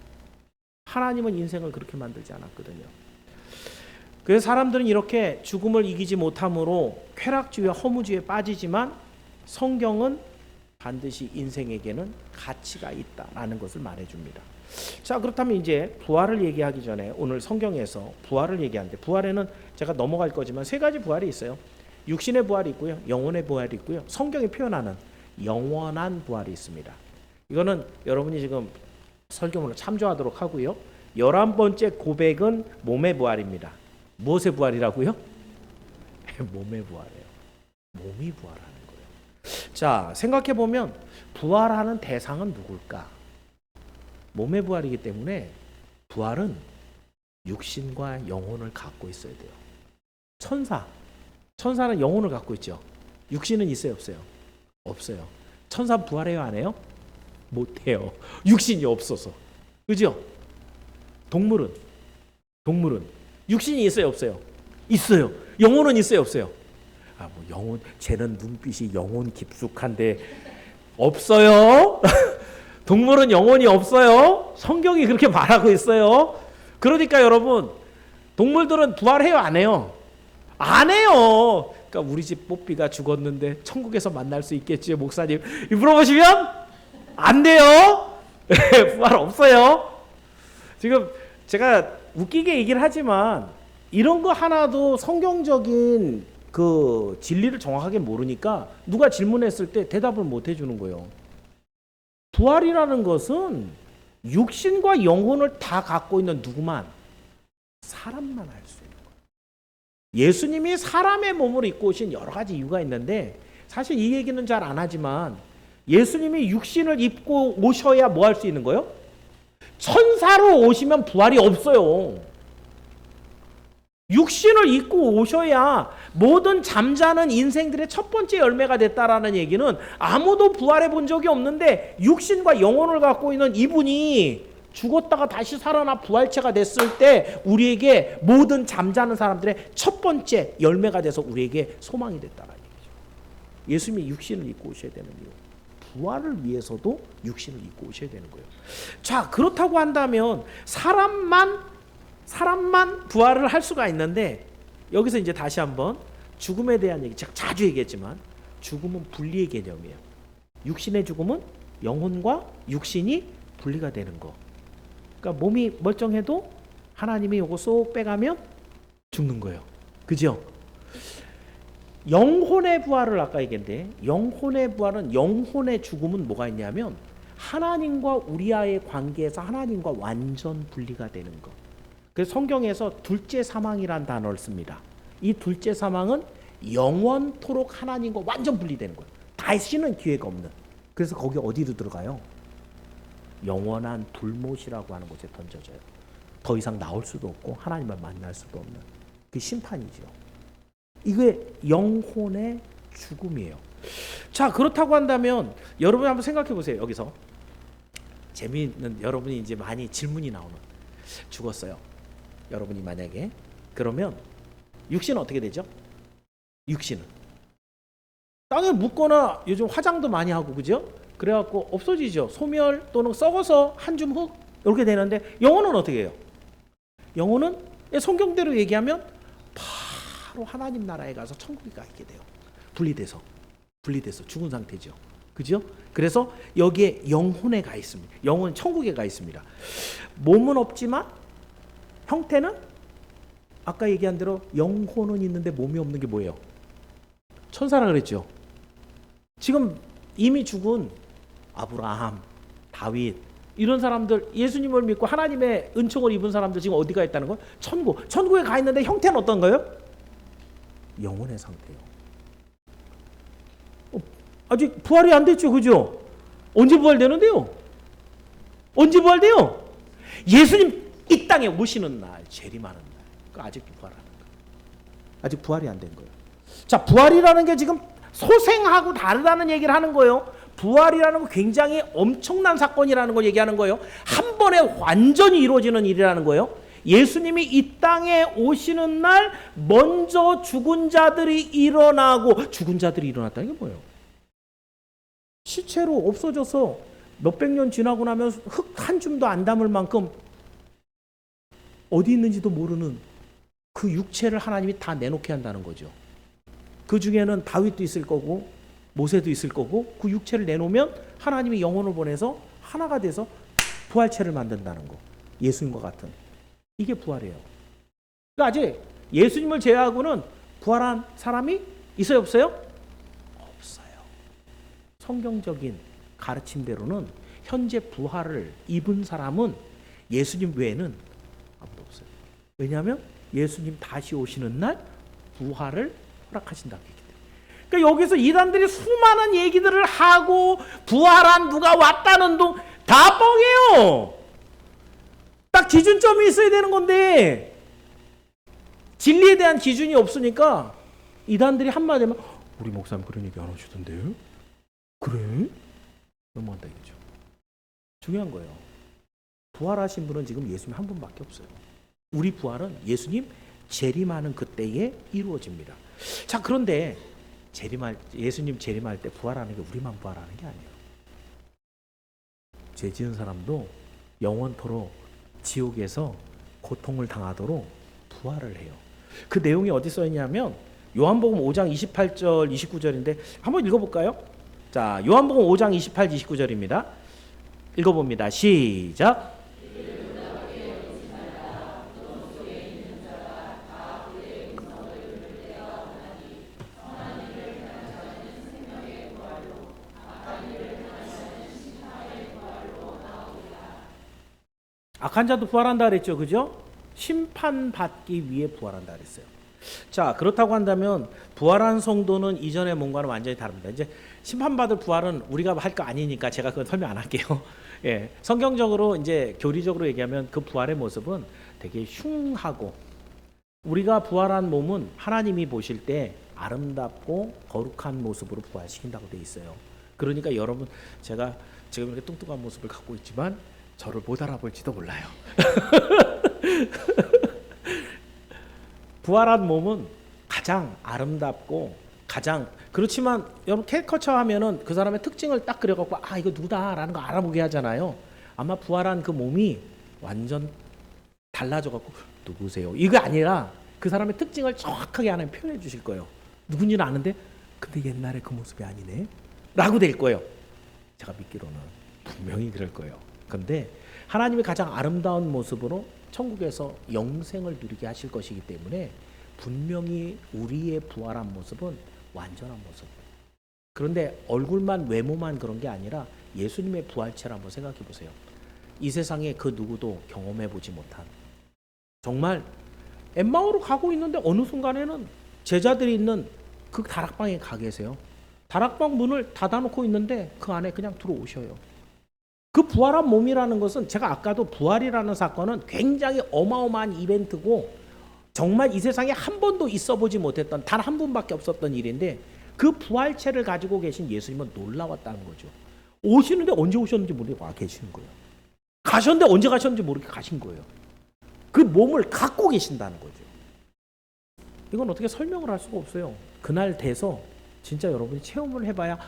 하나님은 인생을 그렇게 만들지 않았거든요. 그래서 사람들은 이렇게 죽음을 이기지 못함으로 쾌락주의와 허무주의에 빠지지만, 성경은 반드시 인생에게는 가치가 있다라는 것을 말해줍니다. 자, 그렇다면 이제 부활을 얘기하기 전에 오늘 성경에서 부활을 얘기하는데, 부활에는 제가 넘어갈 거지만 세 가지 부활이 있어요. 육신의 부활이 있고요, 영혼의 부활이 있고요, 성경이 표현하는 영원한 부활이 있습니다. 이거는 여러분이 지금 설교문을 참조하도록 하고요. 11번째 고백은 몸의 부활입니다. 무엇의 부활이라고요? 몸의 부활이에요. 몸이 부활하는 거예요. 자, 생각해보면 부활하는 대상은 누굴까? 몸의 부활이기 때문에 부활은 육신과 영혼을 갖고 있어야 돼요. 천사는 영혼을 갖고 있죠. 육신은 있어요, 없어요? 없어요. 천사 부활해요, 안 해요? 못해요. 육신이 없어서. 그죠? 동물은 육신이 있어요, 없어요? 있어요. 영혼은 있어요, 없어요? 뭐 영혼, 쟤는 눈빛이 영혼 깊숙한데 없어요. 동물은 영혼이 없어요. 성경이 그렇게 말하고 있어요. 그러니까 여러분, 동물들은 부활해요, 안 해요? 안 해요. 그러니까 우리 집 뽀삐가 죽었는데 천국에서 만날 수 있겠지요, 목사님? 물어보시면 안 돼요. 부활 없어요. 지금 제가 웃기게 얘기를 하지만 이런 거 하나도 성경적인 그 진리를 정확하게 모르니까 누가 질문했을 때 대답을 못 해주는 거예요. 부활이라는 것은 육신과 영혼을 다 갖고 있는 누구만? 사람만 할 수 있는 거예요. 예수님이 사람의 몸을 입고 오신 여러 가지 이유가 있는데, 사실 이 얘기는 잘 안 하지만 예수님이 육신을 입고 오셔야 뭐 할 수 있는 거예요? 천사로 오시면 부활이 없어요. 육신을 입고 오셔야 모든 잠자는 인생들의 첫 번째 열매가 됐다라는 얘기는, 아무도 부활해 본 적이 없는데 육신과 영혼을 갖고 있는 이분이 죽었다가 다시 살아나 부활체가 됐을 때 우리에게 모든 잠자는 사람들의 첫 번째 열매가 돼서 우리에게 소망이 됐다라는 얘기죠. 예수님이 육신을 입고 오셔야 되는 이유, 부활을 위해서도 육신을 입고 오셔야 되는 거예요. 자, 그렇다고 한다면 사람만 부활을 할 수가 있는데, 여기서 이제 다시 한번 죽음에 대한 얘기, 제가 자주 얘기했지만 죽음은 분리의 개념이에요. 육신의 죽음은 영혼과 육신이 분리가 되는 거. 그러니까 몸이 멀쩡해도 하나님이 요거 쏙 빼가면 죽는 거예요. 그죠? 영혼의 부활을 아까 얘기했는데, 영혼의 부활은, 영혼의 죽음은 뭐가 있냐면 하나님과 우리와의 관계에서 하나님과 완전 분리가 되는 것. 그래서 성경에서 둘째 사망이란 단어를 씁니다. 이 둘째 사망은 영원토록 하나님과 완전 분리되는 거예요. 다시는 기회가 없는. 그래서 거기 어디로 들어가요? 영원한 불못이라고 하는 곳에 던져져요. 더 이상 나올 수도 없고 하나님을 만날 수도 없는 그 심판이죠. 이게 영혼의 죽음이에요. 자, 그렇다고 한다면 여러분이 한번 생각해 보세요. 여기서 재미있는, 여러분이 이제 많이 질문이 나오는, 죽었어요. 여러분이 만약에 그러면 육신은 어떻게 되죠? 육신은 땅에 묻거나 요즘 화장도 많이 하고 그죠? 그래갖고 없어지죠. 소멸 또는 썩어서 한 줌 흙 이렇게 되는데 영혼은 어떻게 해요? 영혼은 성경대로 얘기하면 바로 하나님 나라에 가서 천국에 가 있게 돼요. 분리돼서 죽은 상태죠. 그죠? 그래서 여기에 영혼에 가 있습니다. 영혼은 천국에 가 있습니다. 몸은 없지만 형태는 아까 얘기한 대로 영혼은 있는데 몸이 없는 게 뭐예요? 천사라 그랬죠. 지금 이미 죽은 아브라함, 다윗 이런 사람들, 예수님을 믿고 하나님의 은총을 입은 사람들 지금 어디가 있다는 거예요? 천국. 천국에 가 있는데 형태는 어떤가요? 영혼의 상태예요. 아직 부활이 안 됐죠. 그죠? 언제 부활되는데요? 언제 부활돼요? 예수님 이 땅에 오시는 날, 재림하는 날. 아직 부활하는 거예요. 아직 부활이 안 된 거예요. 자, 부활이라는 게 지금 소생하고 다르다는 얘기를 하는 거예요. 부활이라는 건 굉장히 엄청난 사건이라는 걸 얘기하는 거예요. 한 번에 완전히 이루어지는 일이라는 거예요. 예수님이 이 땅에 오시는 날 먼저 죽은 자들이 일어나고, 죽은 자들이 일어났다는 게 뭐예요? 시체로 없어져서 몇백 년 지나고 나면 흙 한 줌도 안 담을 만큼 어디 있는지도 모르는 그 육체를 하나님이 다 내놓게 한다는 거죠. 그 중에는 다윗도 있을 거고 모세도 있을 거고, 그 육체를 내놓으면 하나님이 영혼을 보내서 하나가 돼서 부활체를 만든다는 거. 예수님과 같은. 이게 부활이에요. 그러니까 아직 예수님을 제외하고는 부활한 사람이 있어요, 없어요? 없어요. 성경적인 가르침대로는 현재 부활을 입은 사람은 예수님 외에는 아무도 없어요. 왜냐하면 예수님 다시 오시는 날 부활을 허락하신다고 얘기해요. 그러니까 여기서 이단들이 수많은 얘기들을 하고 부활한 누가 왔다는 둥 다 뻥이에요. 딱 기준점이 있어야 되는 건데 진리에 대한 기준이 없으니까 이단들이 한마디 하면 우리 목사님 그런 얘기 안 하시던데요? 그래? 넘어간다 이거죠. 중요한 거예요. 부활하신 분은 지금 예수님 한 분밖에 없어요. 우리 부활은 예수님 재림하는 그때에 이루어집니다. 자, 그런데 예수님 재림할 때 부활하는 게 우리만 부활하는 게 아니에요. 죄 지은 사람도 영원토록 지옥에서 고통을 당하도록 부활을 해요. 그 내용이 어디 써 있냐면 요한복음 5장 28절 29절인데 한번 읽어볼까요? 자, 요한복음 5장 28, 29절입니다. 읽어봅니다. 시작. 악한 자도 부활한다 그랬죠. 그죠? 심판받기 위해 부활한다 그랬어요. 자, 그렇다고 한다면 부활한 성도는 이전의 몸과는 완전히 다릅니다. 이제 심판받을 부활은 우리가 할 거 아니니까 제가 그건 설명 안 할게요. 예, 성경적으로 이제 교리적으로 얘기하면 그 부활의 모습은 되게 흉하고, 우리가 부활한 몸은 하나님이 보실 때 아름답고 거룩한 모습으로 부활시킨다고 돼 있어요. 그러니까 여러분, 제가 지금 이렇게 뚱뚱한 모습을 갖고 있지만 저를 못 알아볼지도 몰라요. 부활한 몸은 가장 아름답고 가장, 그렇지만 여러분 캐릭터처 하면은 그 사람의 특징을 딱 그려갖고 아 이거 누구다라는 거 알아보게 하잖아요. 아마 부활한 그 몸이 완전 달라져갖고 누구세요? 이거 아니라 그 사람의 특징을 정확하게 하나님 표현해 주실 거예요. 누군지는 아는데 근데 옛날에 그 모습이 아니네 라고 될 거예요. 제가 믿기로는 분명히 그럴 거예요. 근데 하나님이 가장 아름다운 모습으로 천국에서 영생을 누리게 하실 것이기 때문에 분명히 우리의 부활한 모습은 완전한 모습. 그런데 얼굴만, 외모만 그런 게 아니라 예수님의 부활체를 한번 생각해 보세요. 이 세상에 그 누구도 경험해 보지 못한, 정말 엠마오로 가고 있는데 어느 순간에는 제자들이 있는 그 다락방에 가 계세요. 다락방 문을 닫아놓고 있는데 그 안에 그냥 들어오셔요. 그 부활한 몸이라는 것은 제가 아까도 부활이라는 사건은 굉장히 어마어마한 이벤트고 정말 이 세상에 한 번도 있어보지 못했던 단 한 분밖에 없었던 일인데 그 부활체를 가지고 계신 예수님은 놀라웠다는 거죠. 오시는데 언제 오셨는지 모르게 와 계시는 거예요. 가셨는데 언제 가셨는지 모르게 가신 거예요. 그 몸을 갖고 계신다는 거죠. 이건 어떻게 설명을 할 수가 없어요. 그날 돼서 진짜 여러분이 체험을 해봐야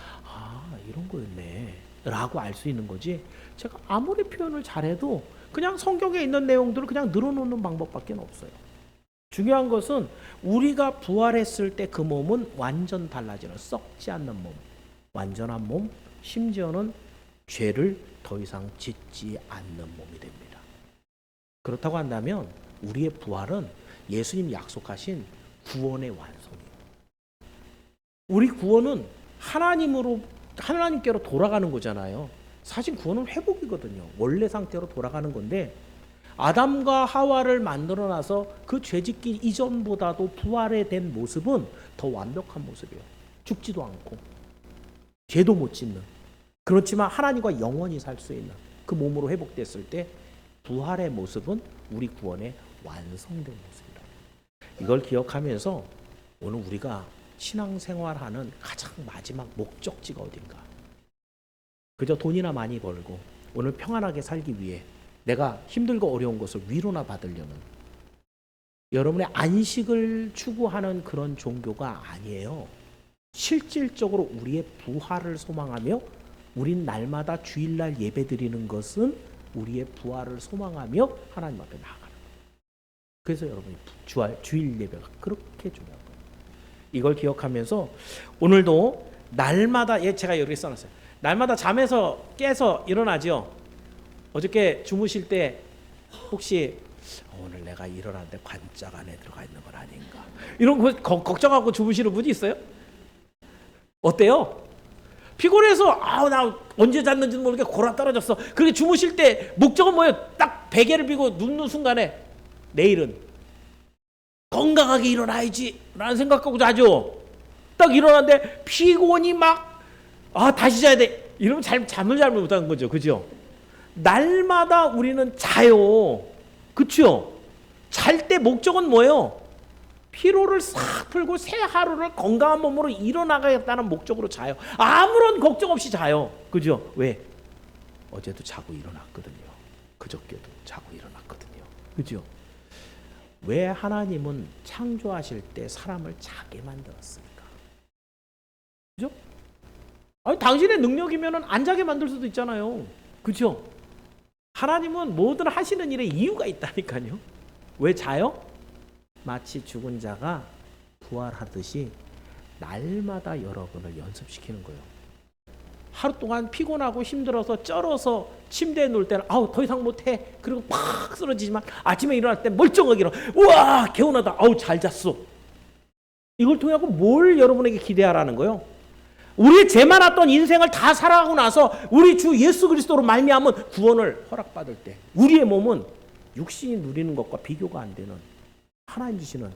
이런 거였네 라고 알 수 있는 거지, 제가 아무리 표현을 잘해도 그냥 성경에 있는 내용들을 그냥 늘어놓는 방법밖에 없어요. 중요한 것은 우리가 부활했을 때 그 몸은 완전 달라지는, 썩지 않는 몸, 완전한 몸, 심지어는 죄를 더 이상 짓지 않는 몸이 됩니다. 그렇다고 한다면 우리의 부활은 예수님이 약속하신 구원의 완성이에요. 우리 구원은 하나님께로 돌아가는 거잖아요. 사실 구원은 회복이거든요. 원래 상태로 돌아가는 건데 아담과 하와를 만들어 놔서 그 죄짓기 이전보다도 부활에 된 모습은 더 완벽한 모습이에요. 죽지도 않고 죄도 못 짓는, 그렇지만 하나님과 영원히 살 수 있는 그 몸으로 회복됐을 때 부활의 모습은 우리 구원의 완성된 모습이다. 이걸 기억하면서 오늘 우리가 신앙생활하는 가장 마지막 목적지가 어딘가? 그저 돈이나 많이 벌고 오늘 평안하게 살기 위해 내가 힘들고 어려운 것을 위로나 받으려는 여러분의 안식을 추구하는 그런 종교가 아니에요. 실질적으로 우리의 부활을 소망하며 우린 날마다 주일날 예배드리는 것은 우리의 부활을 소망하며 하나님 앞에 나아가는 거예요. 그래서 여러분이 주일 예배가 그렇게 중요한 거예요. 이걸 기억하면서 오늘도 날마다, 제가 여기 써놨어요. 날마다 잠에서 깨서 일어나죠. 어저께 주무실 때 혹시 오늘 내가 일어났는데 관짝 안에 들어가 있는 건 아닌가, 이런 거 걱정하고 주무시는 분이 있어요? 어때요? 피곤해서 나 언제 잤는지도 모르게 골아 떨어졌어. 그렇게 주무실 때 목적은 뭐예요? 딱 베개를 비고 눕는 순간에 내일은 건강하게 일어나야지 라는 생각하고 자죠. 딱 일어났는데 피곤이 막 다시 자야 돼 이러면 잠을 잘못 못하는 거죠. 그죠? 날마다 우리는 자요. 그렇죠? 잘 때 목적은 뭐예요? 피로를 싹 풀고 새 하루를 건강한 몸으로 일어나가겠다는 목적으로 자요. 아무런 걱정 없이 자요. 그죠? 왜? 어제도 자고 일어났거든요. 그저께도 자고 일어났거든요. 그죠? 왜 하나님은 창조하실 때 사람을 자게 만들었습니까? 그죠? 아니, 당신의 능력이면 안 자게 만들 수도 있잖아요. 그죠? 하나님은 뭐든 하시는 일에 이유가 있다니까요. 왜 자요? 마치 죽은 자가 부활하듯이 날마다 여러분을 연습시키는 거예요. 하루 동안 피곤하고 힘들어서 쩔어서 침대에 누울 때는 더 이상 못해. 그리고 팍 쓰러지지만 아침에 일어날 때 멀쩡하게 일어나. 우와 개운하다. 잘 잤어. 이걸 통해 뭘 여러분에게 기대하라는 거예요? 우리의 죄 많았던 인생을 다 살아가고 나서 우리 주 예수 그리스도로 말미암은 구원을 허락받을 때 우리의 몸은 육신이 누리는 것과 비교가 안 되는 하나님 주시는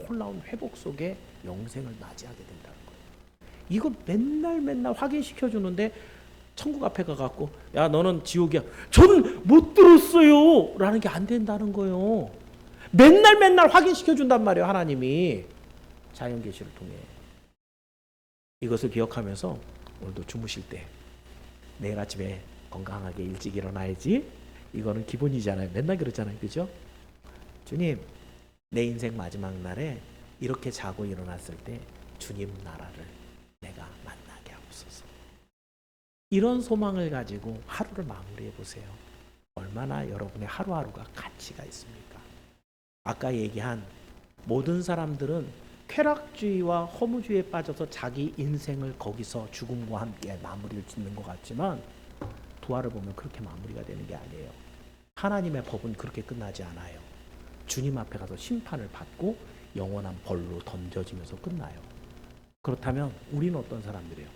놀라운 회복 속에 영생을 맞이하게 된다는 거예요. 이거 맨날 확인시켜 주는데 천국 앞에 가갖고 야 너는 지옥이야. 저는 못 들었어요 라는 게 안 된다는 거예요. 맨날 확인시켜 준단 말이에요. 하나님이 자연계시를 통해. 이것을 기억하면서 오늘도 주무실 때 내일 아침에 건강하게 일찍 일어나야지. 이거는 기본이잖아요. 맨날 그러잖아요. 그죠? 주님, 내 인생 마지막 날에 이렇게 자고 일어났을 때 주님 나라를 내가 만나게 하옵소서. 이런 소망을 가지고 하루를 마무리해 보세요. 얼마나 여러분의 하루하루가 가치가 있습니까? 아까 얘기한 모든 사람들은 쾌락주의와 허무주의에 빠져서 자기 인생을 거기서 죽음과 함께 마무리를 짓는 것 같지만 부활을 보면 그렇게 마무리가 되는 게 아니에요. 하나님의 법은 그렇게 끝나지 않아요. 주님 앞에 가서 심판을 받고 영원한 벌로 던져지면서 끝나요. 그렇다면 우리는 어떤 사람들이에요?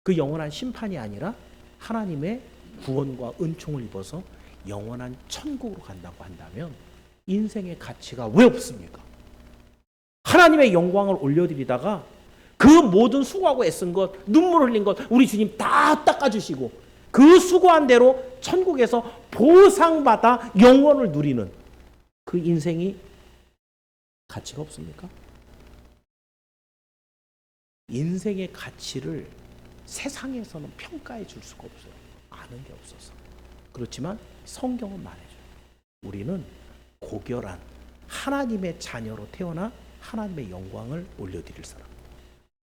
그 영원한 심판이 아니라 하나님의 구원과 은총을 입어서 영원한 천국으로 간다고 한다면 인생의 가치가 왜 없습니까? 하나님의 영광을 올려드리다가 그 모든 수고하고 애쓴 것, 눈물 흘린 것 우리 주님 다 닦아주시고 그 수고한 대로 천국에서 보상받아 영원을 누리는 그 인생이 가치가 없습니까? 인생의 가치를 세상에서는 평가해 줄 수가 없어요. 아는 게 없어서. 그렇지만 성경은 말해줘요. 우리는 고결한 하나님의 자녀로 태어나 하나님의 영광을 올려드릴 사람,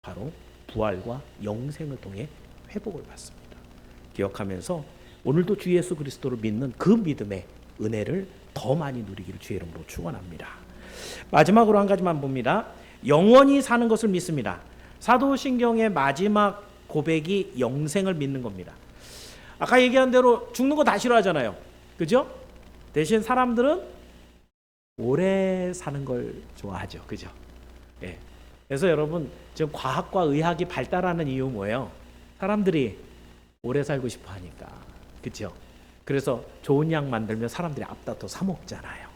바로 부활과 영생을 통해 회복을 받습니다. 기억하면서 오늘도 주 예수 그리스도를 믿는 그 믿음의 은혜를 더 많이 누리기를 주의 이름으로 축원합니다. 마지막으로 한 가지만 봅니다. 영원히 사는 것을 믿습니다. 사도신경의 마지막 고백이 영생을 믿는 겁니다. 아까 얘기한 대로 죽는 거 다 싫어하잖아요. 그죠? 대신 사람들은 오래 사는 걸 좋아하죠. 그죠? 예. 그래서 여러분 지금 과학과 의학이 발달하는 이유 뭐예요? 사람들이 오래 살고 싶어 하니까. 그죠? 그래서 좋은 약 만들면 사람들이 앞다퉈 사 먹잖아요.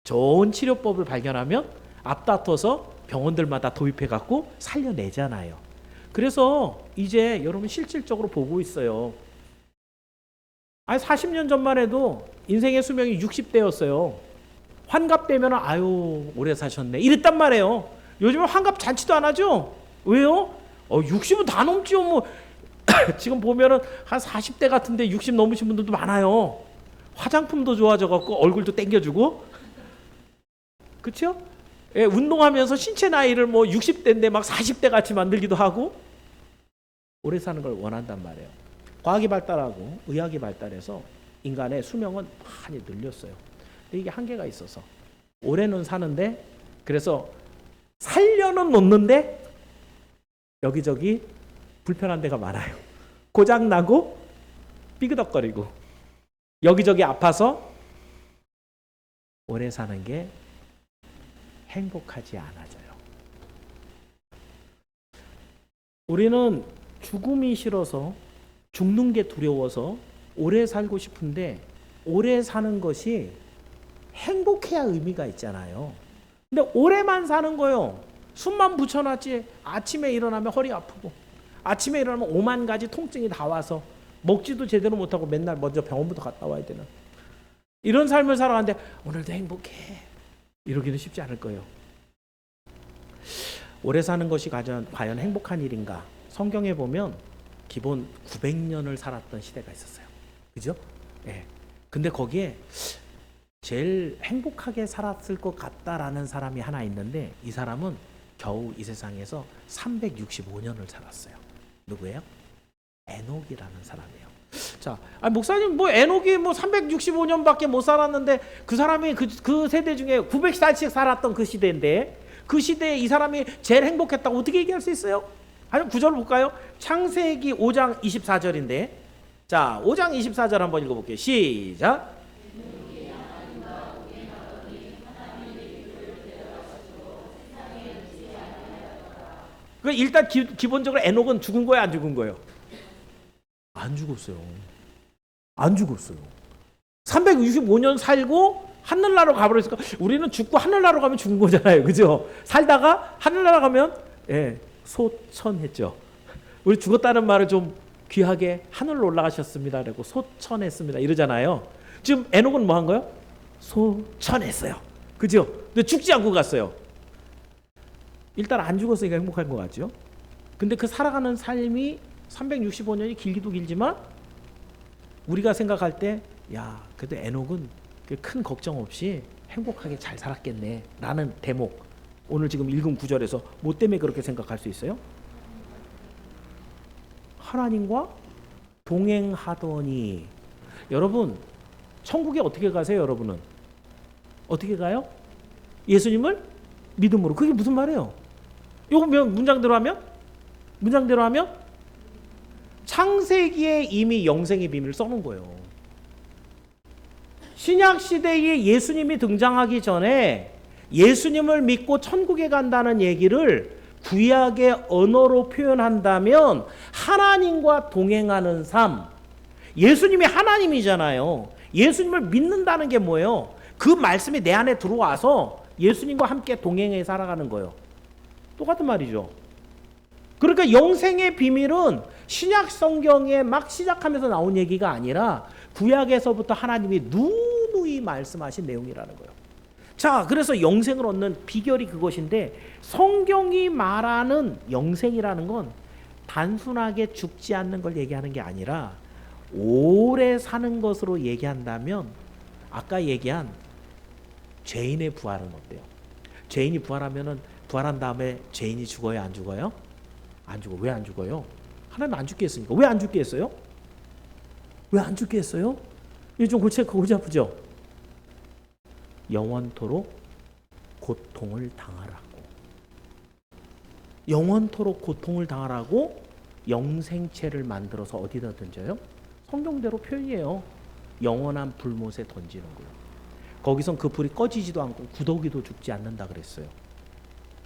좋은 치료법을 발견하면 앞다퉈서 병원들마다 도입해 갖고 살려내잖아요. 그래서 이제 여러분 실질적으로 보고 있어요. 40년 전만 해도 인생의 수명이 60대였어요. 환갑되면 아유 오래 사셨네 이랬단 말이에요. 요즘은 환갑 잔치도 안 하죠. 왜요? 60은 다 넘지요. 뭐 지금 보면은 한 40대 같은데 60 넘으신 분들도 많아요. 화장품도 좋아져 갖고 얼굴도 땡겨주고, 그렇죠? 예, 운동하면서 신체 나이를 뭐 60대인데 막 40대 같이 만들기도 하고 오래 사는 걸 원한단 말이에요. 과학이 발달하고 의학이 발달해서 인간의 수명은 많이 늘렸어요. 근데 이게 한계가 있어서 올해는 사는데, 그래서 살려는 놓는데 여기저기 불편한 데가 많아요. 고장 나고 삐그덕거리고 여기저기 아파서 오래 사는 게 행복하지 않아져요. 우리는 죽음이 싫어서, 죽는 게 두려워서 오래 살고 싶은데 오래 사는 것이 행복해야 의미가 있잖아요. 근데 오래만 사는 거요. 숨만 붙여놨지 아침에 일어나면 허리 아프고 아침에 일어나면 5만 가지 통증이 다 와서 먹지도 제대로 못하고 맨날 먼저 병원부터 갔다 와야 되는 이런 삶을 살아가는데 오늘도 행복해 이러기는 쉽지 않을 거예요. 오래 사는 것이 과연 행복한 일인가? 성경에 보면 기본 900년을 살았던 시대가 있었어요. 그죠? 예. 근데 거기에 제일 행복하게 살았을 것 같다라는 사람이 하나 있는데 이 사람은 겨우 이 세상에서 365년을 살았어요. 누구예요? 에녹이라는 사람이에요. 자, 목사님 뭐 에녹이 뭐 365년밖에 못 살았는데 그 사람이 그 세대 중에 900살씩 살았던 그 시대인데 그 시대에 이 사람이 제일 행복했다고 어떻게 얘기할 수 있어요? 아니, 구절 볼까요? 창세기 5장 24절인데, 자 5장 24절 한번 읽어볼게요. 시작. 일단 기본적으로 에녹은 죽은 거예요, 안 죽은 거예요? 안 죽었어요. 안 죽었어요. 365년 살고 하늘나라로 가버렸으니까 우리는 죽고 하늘나라로 가면 죽은 거잖아요. 그죠? 살다가 하늘나라 가면 소천했죠. 우리 죽었다는 말을 좀 귀하게 하늘로 올라가셨습니다. 그리고 소천했습니다. 이러잖아요. 지금 에녹은 뭐 한 거예요? 소천했어요. 그죠? 근데 죽지 않고 갔어요. 일단 안 죽었으니까 행복한 것 같죠? 근데 그 살아가는 삶이 365년이 길기도 길지만 우리가 생각할 때 야, 그래도 에녹은 큰 걱정 없이 행복하게 잘 살았겠네 라는 대목, 오늘 지금 읽은 구절에서 뭐 때문에 그렇게 생각할 수 있어요? 하나님과 동행하더니. 여러분 천국에 어떻게 가세요? 여러분은 어떻게 가요? 예수님을 믿음으로. 그게 무슨 말이에요? 이거 문장대로 하면 창세기에 이미 영생의 비밀을 써놓은 거예요. 신약 시대에 예수님이 등장하기 전에 예수님을 믿고 천국에 간다는 얘기를 구약의 언어로 표현한다면 하나님과 동행하는 삶. 예수님이 하나님이잖아요. 예수님을 믿는다는 게 뭐예요? 그 말씀이 내 안에 들어와서 예수님과 함께 동행해 살아가는 거예요. 똑같은 말이죠. 그러니까 영생의 비밀은 신약 성경에 막 시작하면서 나온 얘기가 아니라 구약에서부터 하나님이 누누이 말씀하신 내용이라는 거예요. 자, 그래서 영생을 얻는 비결이 그것인데, 성경이 말하는 영생이라는 건 단순하게 죽지 않는 걸 얘기하는 게 아니라 오래 사는 것으로 얘기한다면, 아까 얘기한 죄인의 부활은 어때요? 죄인이 부활한 다음에 죄인이 죽어요, 안 죽어요? 안 죽어. 왜 안 죽어요? 하나님 안 죽게 했으니까. 왜 안 죽게 했어요? 왜 안 죽게 했어요? 이게 좀 골치 아프죠? 영원토록 고통을 당하라고. 영원토록 고통을 당하라고 영생체를 만들어서 어디다 던져요? 성경대로 표현이에요. 영원한 불못에 던지는 거예요. 거기선 그 불이 꺼지지도 않고 구더기도 죽지 않는다 그랬어요.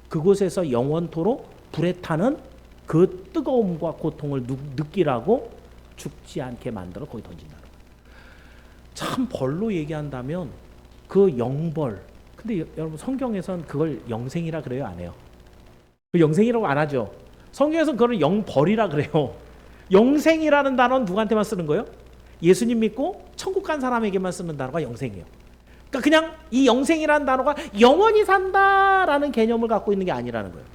그곳에서 영원토록 불에 타는 그 뜨거움과 고통을 느끼라고 죽지 않게 만들어 거기 던진다는 거예요. 참 벌로 얘기한다면 그 영벌. 근데 여러분 성경에선 그걸 영생이라 그래요, 안 해요? 그 영생이라고 안 하죠. 성경에서는 그걸 영벌이라 그래요. 영생이라는 단어는 누구한테만 쓰는 거예요? 예수님 믿고 천국 간 사람에게만 쓰는 단어가 영생이에요. 그러니까 그냥 이 영생이라는 단어가 영원히 산다라는 개념을 갖고 있는 게 아니라는 거예요.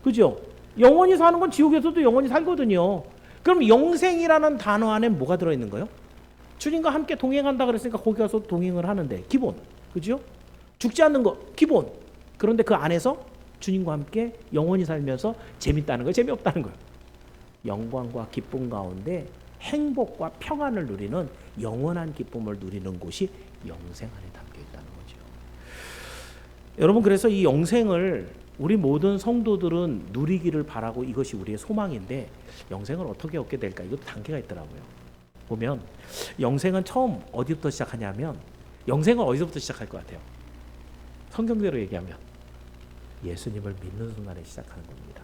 그죠? 영원히 사는 건 지옥에서도 영원히 살거든요. 그럼 영생이라는 단어 안에 뭐가 들어있는 거예요? 주님과 함께 동행한다 그랬으니까 거기 가서 동행을 하는데 기본. 그죠? 죽지 않는 거 기본. 그런데 그 안에서 주님과 함께 영원히 살면서 재밌다는 거예요, 재미없다는 거예요? 영광과 기쁨 가운데 행복과 평안을 누리는 영원한 기쁨을 누리는 곳이 영생 안에 담겨 있다는 거죠. 여러분, 그래서 이 영생을 우리 모든 성도들은 누리기를 바라고 이것이 우리의 소망인데, 영생을 어떻게 얻게 될까? 이것도 단계가 있더라고요. 보면 영생은 처음 어디부터 시작하냐면, 영생은 어디서부터 시작할 것 같아요? 성경대로 얘기하면 예수님을 믿는 순간에 시작하는 겁니다.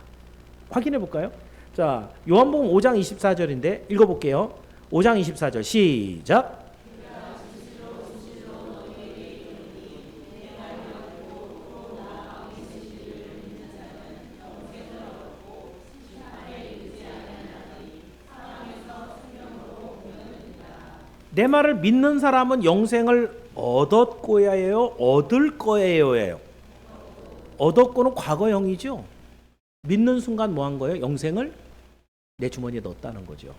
확인해 볼까요? 자, 요한복음 5장 24절인데 읽어볼게요. 5장 24절 시작. 내 말을 믿는 사람은 영생을 얻었고야예요, 얻을 거예요예요. 얻었고는 과거형이죠. 믿는 순간 뭐 한 거예요? 영생을 내 주머니에 넣었다는 거죠.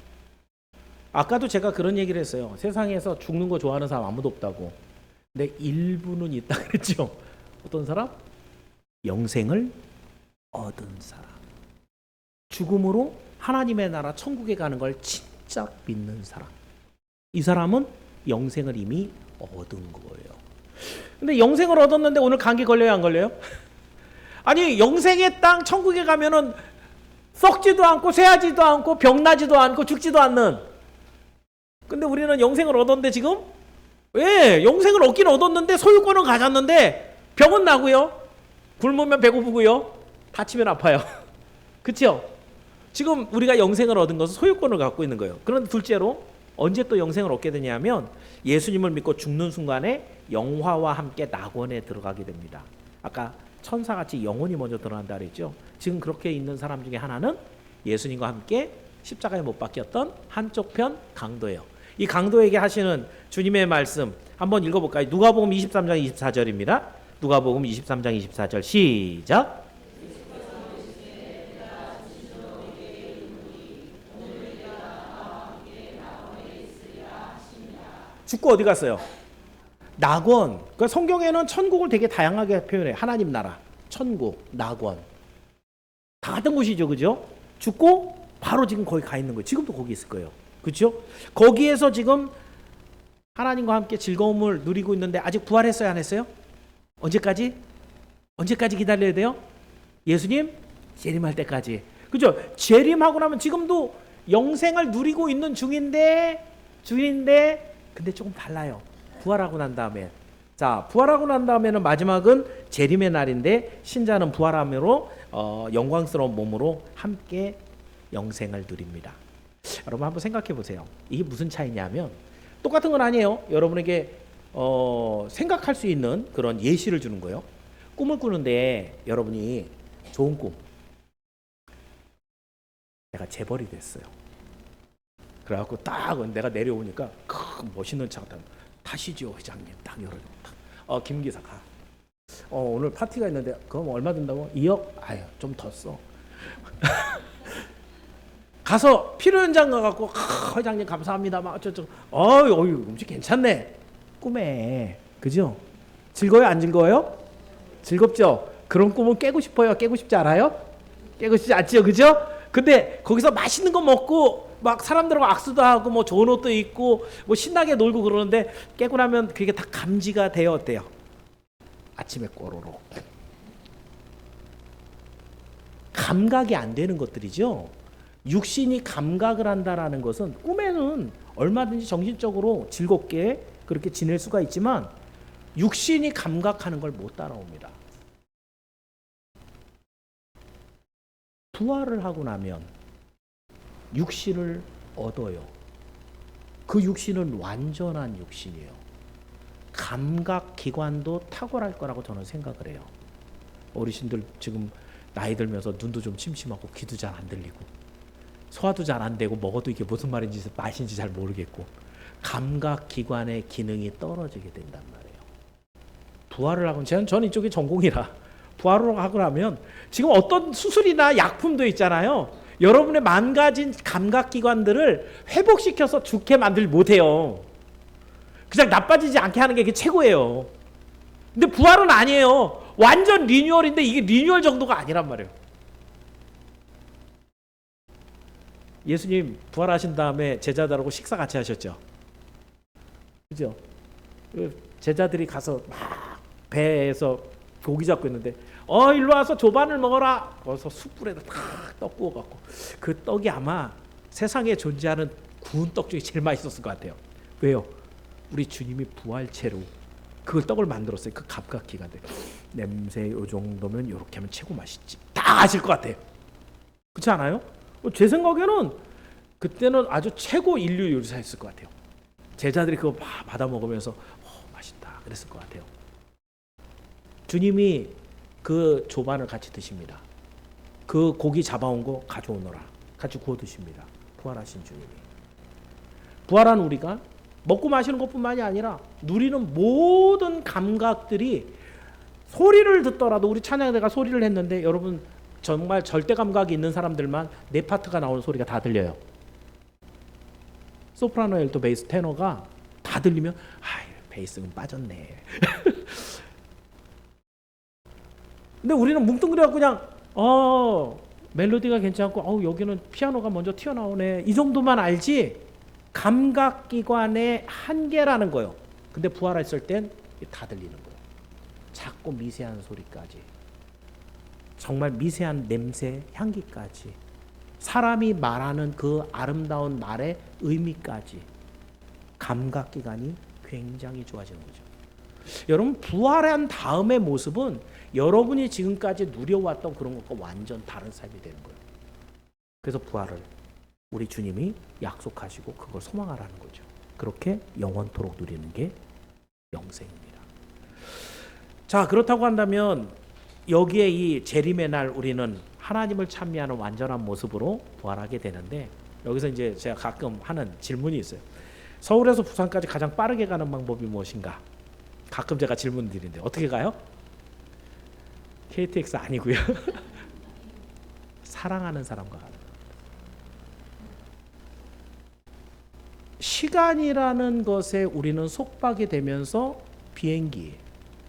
아까도 제가 그런 얘기를 했어요. 세상에서 죽는 거 좋아하는 사람 아무도 없다고. 근데 일부는 있다 그랬죠. 어떤 사람? 영생을 얻은 사람. 죽음으로 하나님의 나라 천국에 가는 걸 진짜 믿는 사람. 이 사람은 영생을 이미 얻은 거예요. 근데 영생을 얻었는데 오늘 감기 걸려요, 안 걸려요? 아니, 영생의 땅 천국에 가면은 썩지도 않고 쇠하지도 않고 병나지도 않고 죽지도 않는. 근데 우리는 영생을 얻었는데 지금 왜? 영생을 얻긴 얻었는데 소유권은 가졌는데 병은 나고요, 굶으면 배고프고요, 다치면 아파요. 그렇죠? 지금 우리가 영생을 얻은 것은 소유권을 갖고 있는 거예요. 그런데 둘째로 언제 또 영생을 얻게 되냐면 예수님을 믿고 죽는 순간에 영화와 함께 낙원에 들어가게 됩니다. 아까 천사같이 영혼이 먼저 들어간다 그랬죠. 지금 그렇게 있는 사람 중에 하나는 예수님과 함께 십자가에 못 박혔던 한쪽 편 강도예요. 이 강도에게 하시는 주님의 말씀 한번 읽어볼까요? 누가복음 23장 24절입니다. 누가복음 23장 24절 시작. 죽고 어디 갔어요? 낙원. 그러니까 성경에는 천국을 되게 다양하게 표현해요. 하나님 나라, 천국, 낙원. 다 같은 곳이죠, 그죠? 죽고 바로 지금 거기 가 있는 거예요. 지금도 거기 있을 거예요. 그렇죠? 거기에서 지금 하나님과 함께 즐거움을 누리고 있는데 아직 부활했어요, 안 했어요? 언제까지? 언제까지 기다려야 돼요? 예수님 재림할 때까지. 그죠? 재림하고 나면 지금도 영생을 누리고 있는 중인데 근데 조금 달라요. 부활하고 난 다음에. 자, 부활하고 난 다음에는 마지막은 재림의 날인데 신자는 부활함으로 영광스러운 몸으로 함께 영생을 누립니다. 여러분 한번 생각해 보세요. 이게 무슨 차이냐면 똑같은 건 아니에요. 여러분에게 생각할 수 있는 그런 예시를 주는 거예요. 꿈을 꾸는데 여러분이 좋은 꿈, 내가 재벌이 됐어요. 그래갖고 딱 내가 내려오니까 멋있는 차가 타시죠 회장님 딱 열어줘. 김 기사 가. 오늘 파티가 있는데 그럼 얼마 든다고? 2억? 아유 좀 더 써. 가서 필요 현장 가갖고 회장님 감사합니다 막 어쩌고 어이 음식 괜찮네. 꿈에 그죠? 즐거워요 안 즐거워요? 즐겁죠? 그런 꿈은 깨고 싶어요? 깨고 싶지 않아요? 깨고 싶지 않지요 그죠? 근데 거기서 맛있는 거 먹고 막 사람들하고 악수도 하고 뭐 좋은 옷도 입고 뭐 신나게 놀고 그러는데 깨고 나면 그게 다 감지가 돼요 어때요? 아침에 꼬로록 감각이 안 되는 것들이죠. 육신이 감각을 한다라는 것은 꿈에는 얼마든지 정신적으로 즐겁게 그렇게 지낼 수가 있지만 육신이 감각하는 걸 못 따라옵니다. 부활을 하고 나면 육신을 얻어요. 그 육신은 완전한 육신이에요. 감각 기관도 탁월할 거라고 저는 생각을 해요. 어르신들 지금 나이 들면서 눈도 좀 침침하고 귀도 잘 안 들리고 소화도 잘 안 되고 먹어도 이게 무슨 말인지 맛인지 잘 모르겠고 감각 기관의 기능이 떨어지게 된단 말이에요. 부활을 하고 저는 이쪽이 전공이라 부활을 하고 나면 지금 어떤 수술이나 약품도 있잖아요. 여러분의 망가진 감각 기관들을 회복시켜서 좋게 만들지 못해요. 그냥 나빠지지 않게 하는 게 최고예요. 근데 부활은 아니에요. 완전 리뉴얼인데 이게 리뉴얼 정도가 아니란 말이에요. 예수님 부활하신 다음에 제자들하고 식사 같이 하셨죠. 그죠? 제자들이 가서 막 배에서 고기 잡고 있는데 일로 와서 조반을 먹어라. 거기서 숯불에다 탁떡 구워갖고 그 떡이 아마 세상에 존재하는 구운 떡 중에 제일 맛있었을 것 같아요. 왜요? 우리 주님이 부활체로 그 떡을 만들었어요. 그 감각기관들 냄새 요 정도면 이렇게 하면 최고 맛있지. 다 아실 것 같아요. 그렇지 않아요? 제 생각에는 그때는 아주 최고 인류 요리사였을 것 같아요. 제자들이 그거 받아 먹으면서 맛있다 그랬을 것 같아요. 주님이 그 조반을 같이 드십니다. 그 고기 잡아온 거 가져오너라 같이 구워 드십니다. 부활하신 주님이. 부활한 우리가 먹고 마시는 것뿐만이 아니라 누리는 모든 감각들이 소리를 듣더라도 우리 찬양대가 소리를 했는데 여러분 정말 절대 감각이 있는 사람들만 네 파트가 나오는 소리가 다 들려요. 소프라노, 엘토, 베이스, 테너가 다 들리면 베이스는 빠졌네. 근데 우리는 뭉뚱그려갖고 그냥 멜로디가 괜찮고 여기는 피아노가 먼저 튀어나오네 이 정도만 알지 감각기관의 한계라는 거예요. 근데 부활했을 땐 다 들리는 거예요. 작고 미세한 소리까지 정말 미세한 냄새, 향기까지 사람이 말하는 그 아름다운 말의 의미까지 감각기관이 굉장히 좋아지는 거죠. 여러분 부활한 다음의 모습은 여러분이 지금까지 누려왔던 그런 것과 완전 다른 삶이 되는 거예요. 그래서 부활을 우리 주님이 약속하시고 그걸 소망하라는 거죠. 그렇게 영원토록 누리는 게 영생입니다. 자, 그렇다고 한다면 여기에 이 재림의 날 우리는 하나님을 찬미하는 완전한 모습으로 부활하게 되는데 여기서 이제 제가 가끔 하는 질문이 있어요. 서울에서 부산까지 가장 빠르게 가는 방법이 무엇인가? 가끔 제가 질문 드리는데 어떻게 가요? KTX 아니고요. 사랑하는 사람과 가는 겁니다. 시간이라는 것에 우리는 속박이 되면서 비행기,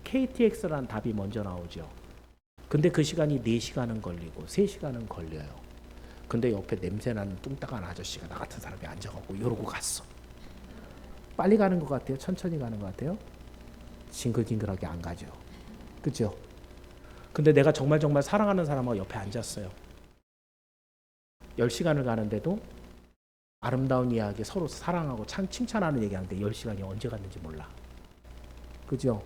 KTX라는 답이 먼저 나오죠. 근데 그 시간이 4시간은 걸리고 3시간은 걸려요. 근데 옆에 냄새나는 뚱땅한 아저씨가 나 같은 사람이 앉아가고 이러고 갔어. 빨리 가는 것 같아요? 천천히 가는 것 같아요? 징글징글하게 안 가죠. 그죠? 근데 내가 정말 사랑하는 사람하고 옆에 앉았어요. 10시간을 가는데도 아름다운 이야기 서로 사랑하고 칭찬하는 얘기하는데 10시간이 언제 갔는지 몰라. 그죠?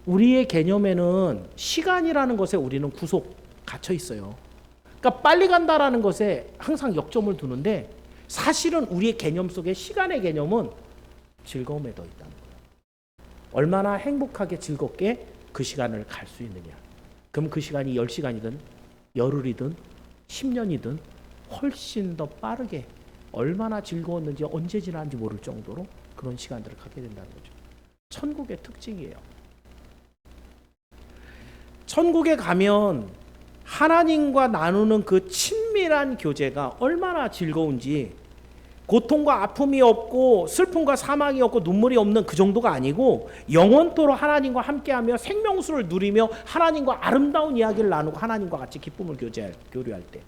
우리의 개념에는 시간이라는 것에 우리는 구속 갇혀 있어요. 그러니까 빨리 간다라는 것에 항상 역점을 두는데 사실은 우리의 개념 속에 시간의 개념은 즐거움에 더 있다는 거예요. 얼마나 행복하게 즐겁게 그 시간을 갈 수 있느냐. 그럼 그 시간이 10시간이든 열흘이든 10년이든 훨씬 더 빠르게 얼마나 즐거웠는지 언제 지났는지 모를 정도로 그런 시간들을 갖게 된다는 거죠. 천국의 특징이에요. 천국에 가면 하나님과 나누는 그 친밀한 교제가 얼마나 즐거운지, 고통과 아픔이 없고 슬픔과 사망이 없고 눈물이 없는 그 정도가 아니고 영원토록 하나님과 함께하며 생명수를 누리며 하나님과 아름다운 이야기를 나누고 하나님과 같이 기쁨을 교류할 때,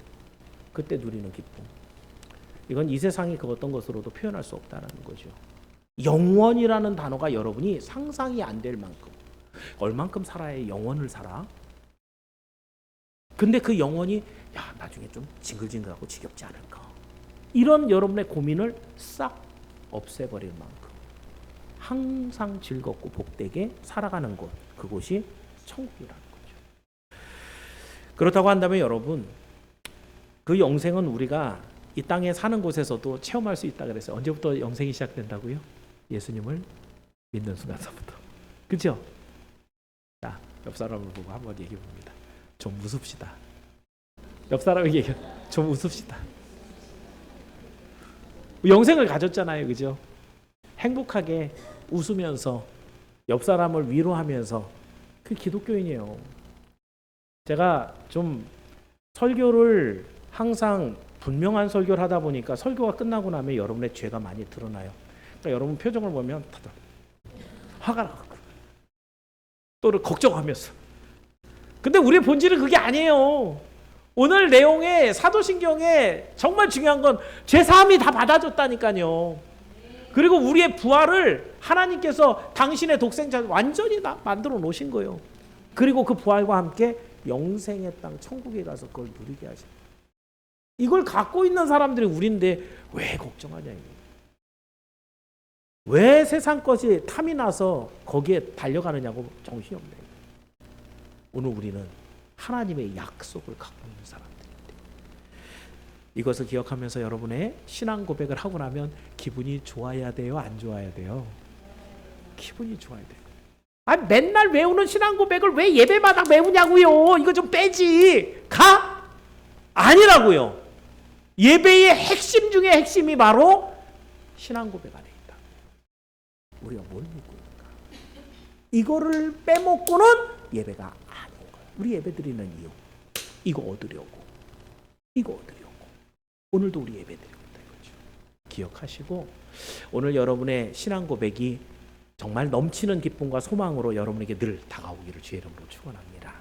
그때 누리는 기쁨, 이건 이 세상이 그 어떤 것으로도 표현할 수 없다는 거죠. 영원이라는 단어가 여러분이 상상이 안 될 만큼, 얼만큼 살아야 영원을 살아? 근데 그 영혼이 나중에 좀 징글징글하고 지겹지 않을까, 이런 여러분의 고민을 싹 없애버릴 만큼 항상 즐겁고 복되게 살아가는 곳, 그곳이 천국이라는 거죠. 그렇다고 한다면 여러분, 그 영생은 우리가 이 땅에 사는 곳에서도 체험할 수 있다 그랬어요. 언제부터 영생이 시작된다고요? 예수님을 믿는 순간부터. 그렇죠? 자, 옆 사람을 보고 한번 얘기해 봅니다. 좀 웃읍시다. 옆 사람에게 좀 웃읍시다. 영생을 가졌잖아요, 그죠? 행복하게 웃으면서 옆 사람을 위로하면서, 그 기독교인이에요. 제가 좀 설교를 항상 분명한 설교를 하다 보니까 설교가 끝나고 나면 여러분의 죄가 많이 드러나요. 그러니까 여러분 표정을 보면 다들 화가 나고 또 걱정하면서. 근데 우리의 본질은 그게 아니에요. 오늘 내용의 사도신경에 정말 중요한 건 죄사함이 다 받아줬다니까요. 그리고 우리의 부활을 하나님께서 당신의 독생자 완전히 다 만들어 놓으신 거예요. 그리고 그 부활과 함께 영생의 땅 천국에 가서 그걸 누리게 하신, 이걸 갖고 있는 사람들이 우리인데 왜 걱정하냐, 왜 세상 것이 탐이 나서 거기에 달려가느냐고 정신이 없네. 오늘 우리는 하나님의 약속을 갖고 있는 사람들인데, 이것을 기억하면서 여러분의 신앙 고백을 하고 나면 기분이 좋아야 돼요, 안 좋아야 돼요? 기분이 좋아야 돼요. 맨날 외우는 신앙 고백을 왜 예배마다 외우냐고요. 이거 좀 빼지. 아니라고요. 예배의 핵심 중에 핵심이 바로 신앙 고백 안에 있다. 우리가 뭘 믿고 있는가, 이거를 빼먹고는 예배가 아닌 거예요. 우리 예배 드리는 이유, 이거 얻으려고, 오늘도 우리 예배 드리고 있다 이거죠. 기억하시고 오늘 여러분의 신앙 고백이 정말 넘치는 기쁨과 소망으로 여러분에게 늘 다가오기를 주의 이름으로 축원합니다.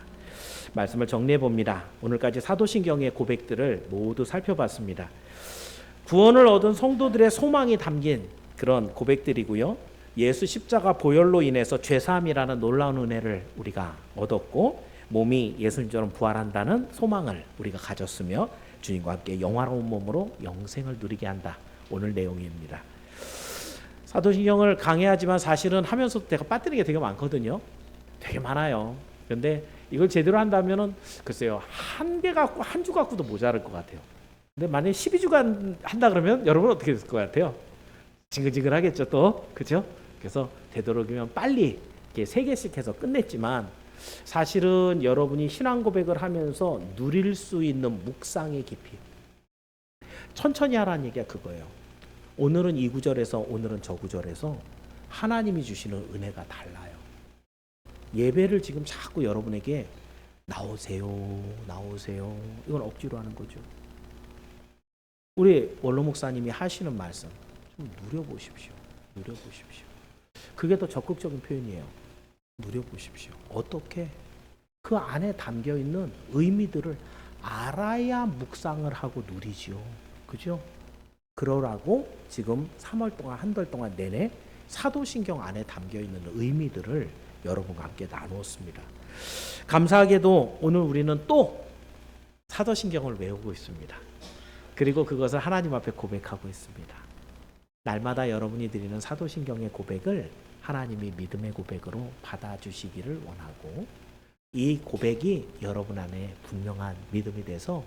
말씀을 정리해 봅니다. 오늘까지 사도신경의 고백들을 모두 살펴봤습니다. 구원을 얻은 성도들의 소망이 담긴 그런 고백들이고요. 예수 십자가 보혈로 인해서 죄사함이라는 놀라운 은혜를 우리가 얻었고, 몸이 예수님처럼 부활한다는 소망을 우리가 가졌으며 주님과 함께 영화로운 몸으로 영생을 누리게 한다. 오늘 내용입니다. 사도신경을 강의하지만 사실은 하면서도 제가 빠뜨리는 게 되게 많거든요. 되게 많아요. 그런데 이걸 제대로 한다면은 글쎄요, 한 주 갖고도 모자랄 것 같아요. 근데 만약에 12주간 한다 그러면 여러분 어떻게 될 것 같아요? 징글징글 하겠죠, 또. 그죠? 그래서 되도록이면 빨리 이렇게 3개씩 해서 끝냈지만, 사실은 여러분이 신앙 고백을 하면서 누릴 수 있는 묵상의 깊이, 천천히 하라는 얘기가 그거예요. 오늘은 이 구절에서, 오늘은 저 구절에서 하나님이 주시는 은혜가 달라요. 예배를 지금 자꾸 여러분에게 나오세요, 이건 억지로 하는 거죠. 우리 원로 목사님이 하시는 말씀 좀 누려보십시오. 그게 더 적극적인 표현이에요. 누려보십시오. 어떻게? 그 안에 담겨있는 의미들을 알아야 묵상을 하고 누리지요. 그죠? 그러라고 지금 3월 동안, 한 달 동안 내내 사도신경 안에 담겨있는 의미들을 여러분과 함께 나누었습니다. 감사하게도 오늘 우리는 또 사도신경을 외우고 있습니다. 그리고 그것을 하나님 앞에 고백하고 있습니다. 날마다 여러분이 드리는 사도신경의 고백을 하나님이 믿음의 고백으로 받아주시기를 원하고, 이 고백이 여러분 안에 분명한 믿음이 돼서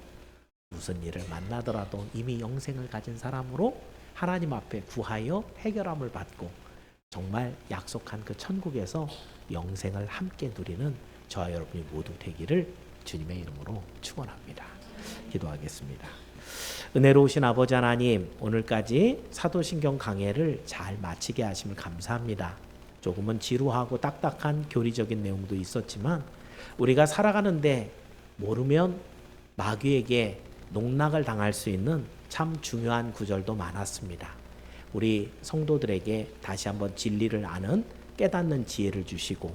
무슨 일을 만나더라도 이미 영생을 가진 사람으로 하나님 앞에 구하여 해결함을 받고 정말 약속한 그 천국에서 영생을 함께 누리는 저와 여러분이 모두 되기를 주님의 이름으로 축원합니다. 기도하겠습니다. 은혜로우신 아버지 하나님, 오늘까지 사도신경 강해를 잘 마치게 하심을 감사합니다. 조금은 지루하고 딱딱한 교리적인 내용도 있었지만 우리가 살아가는데 모르면 마귀에게 농락을 당할 수 있는 참 중요한 구절도 많았습니다. 우리 성도들에게 다시 한번 진리를 아는 깨닫는 지혜를 주시고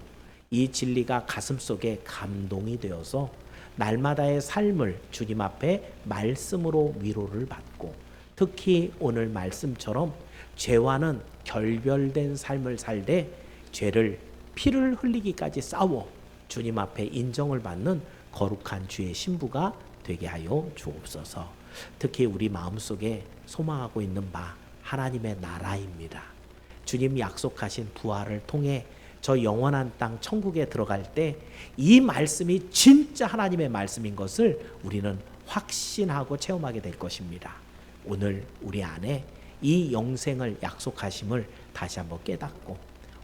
이 진리가 가슴속에 감동이 되어서 날마다의 삶을 주님 앞에 말씀으로 위로를 받고 특히 오늘 말씀처럼 죄와는 결별된 삶을 살되 죄를 피를 흘리기까지 싸워 주님 앞에 인정을 받는 거룩한 주의 신부가 되게 하여 주옵소서. 특히 우리 마음속에 소망하고 있는 바 하나님의 나라입니다. 주님이 약속하신 부활을 통해 저 영원한 땅 천국에 들어갈 때 이 말씀이 진짜 하나님의 말씀인 것을 우리는 확신하고 체험하게 될 것입니다. 오늘 우리 안에 이 영생을 약속하심을 다시 한번 깨닫고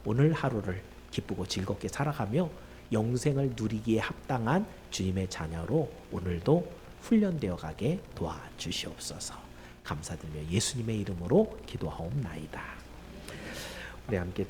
오늘 하루를 기쁘고 즐겁게 살아가며 영생을 누리기에 합당한 주님의 자녀로 오늘도 훈련되어 가게 도와주시옵소서. 감사드리며 예수님의 이름으로 기도하옵나이다. 우리 함께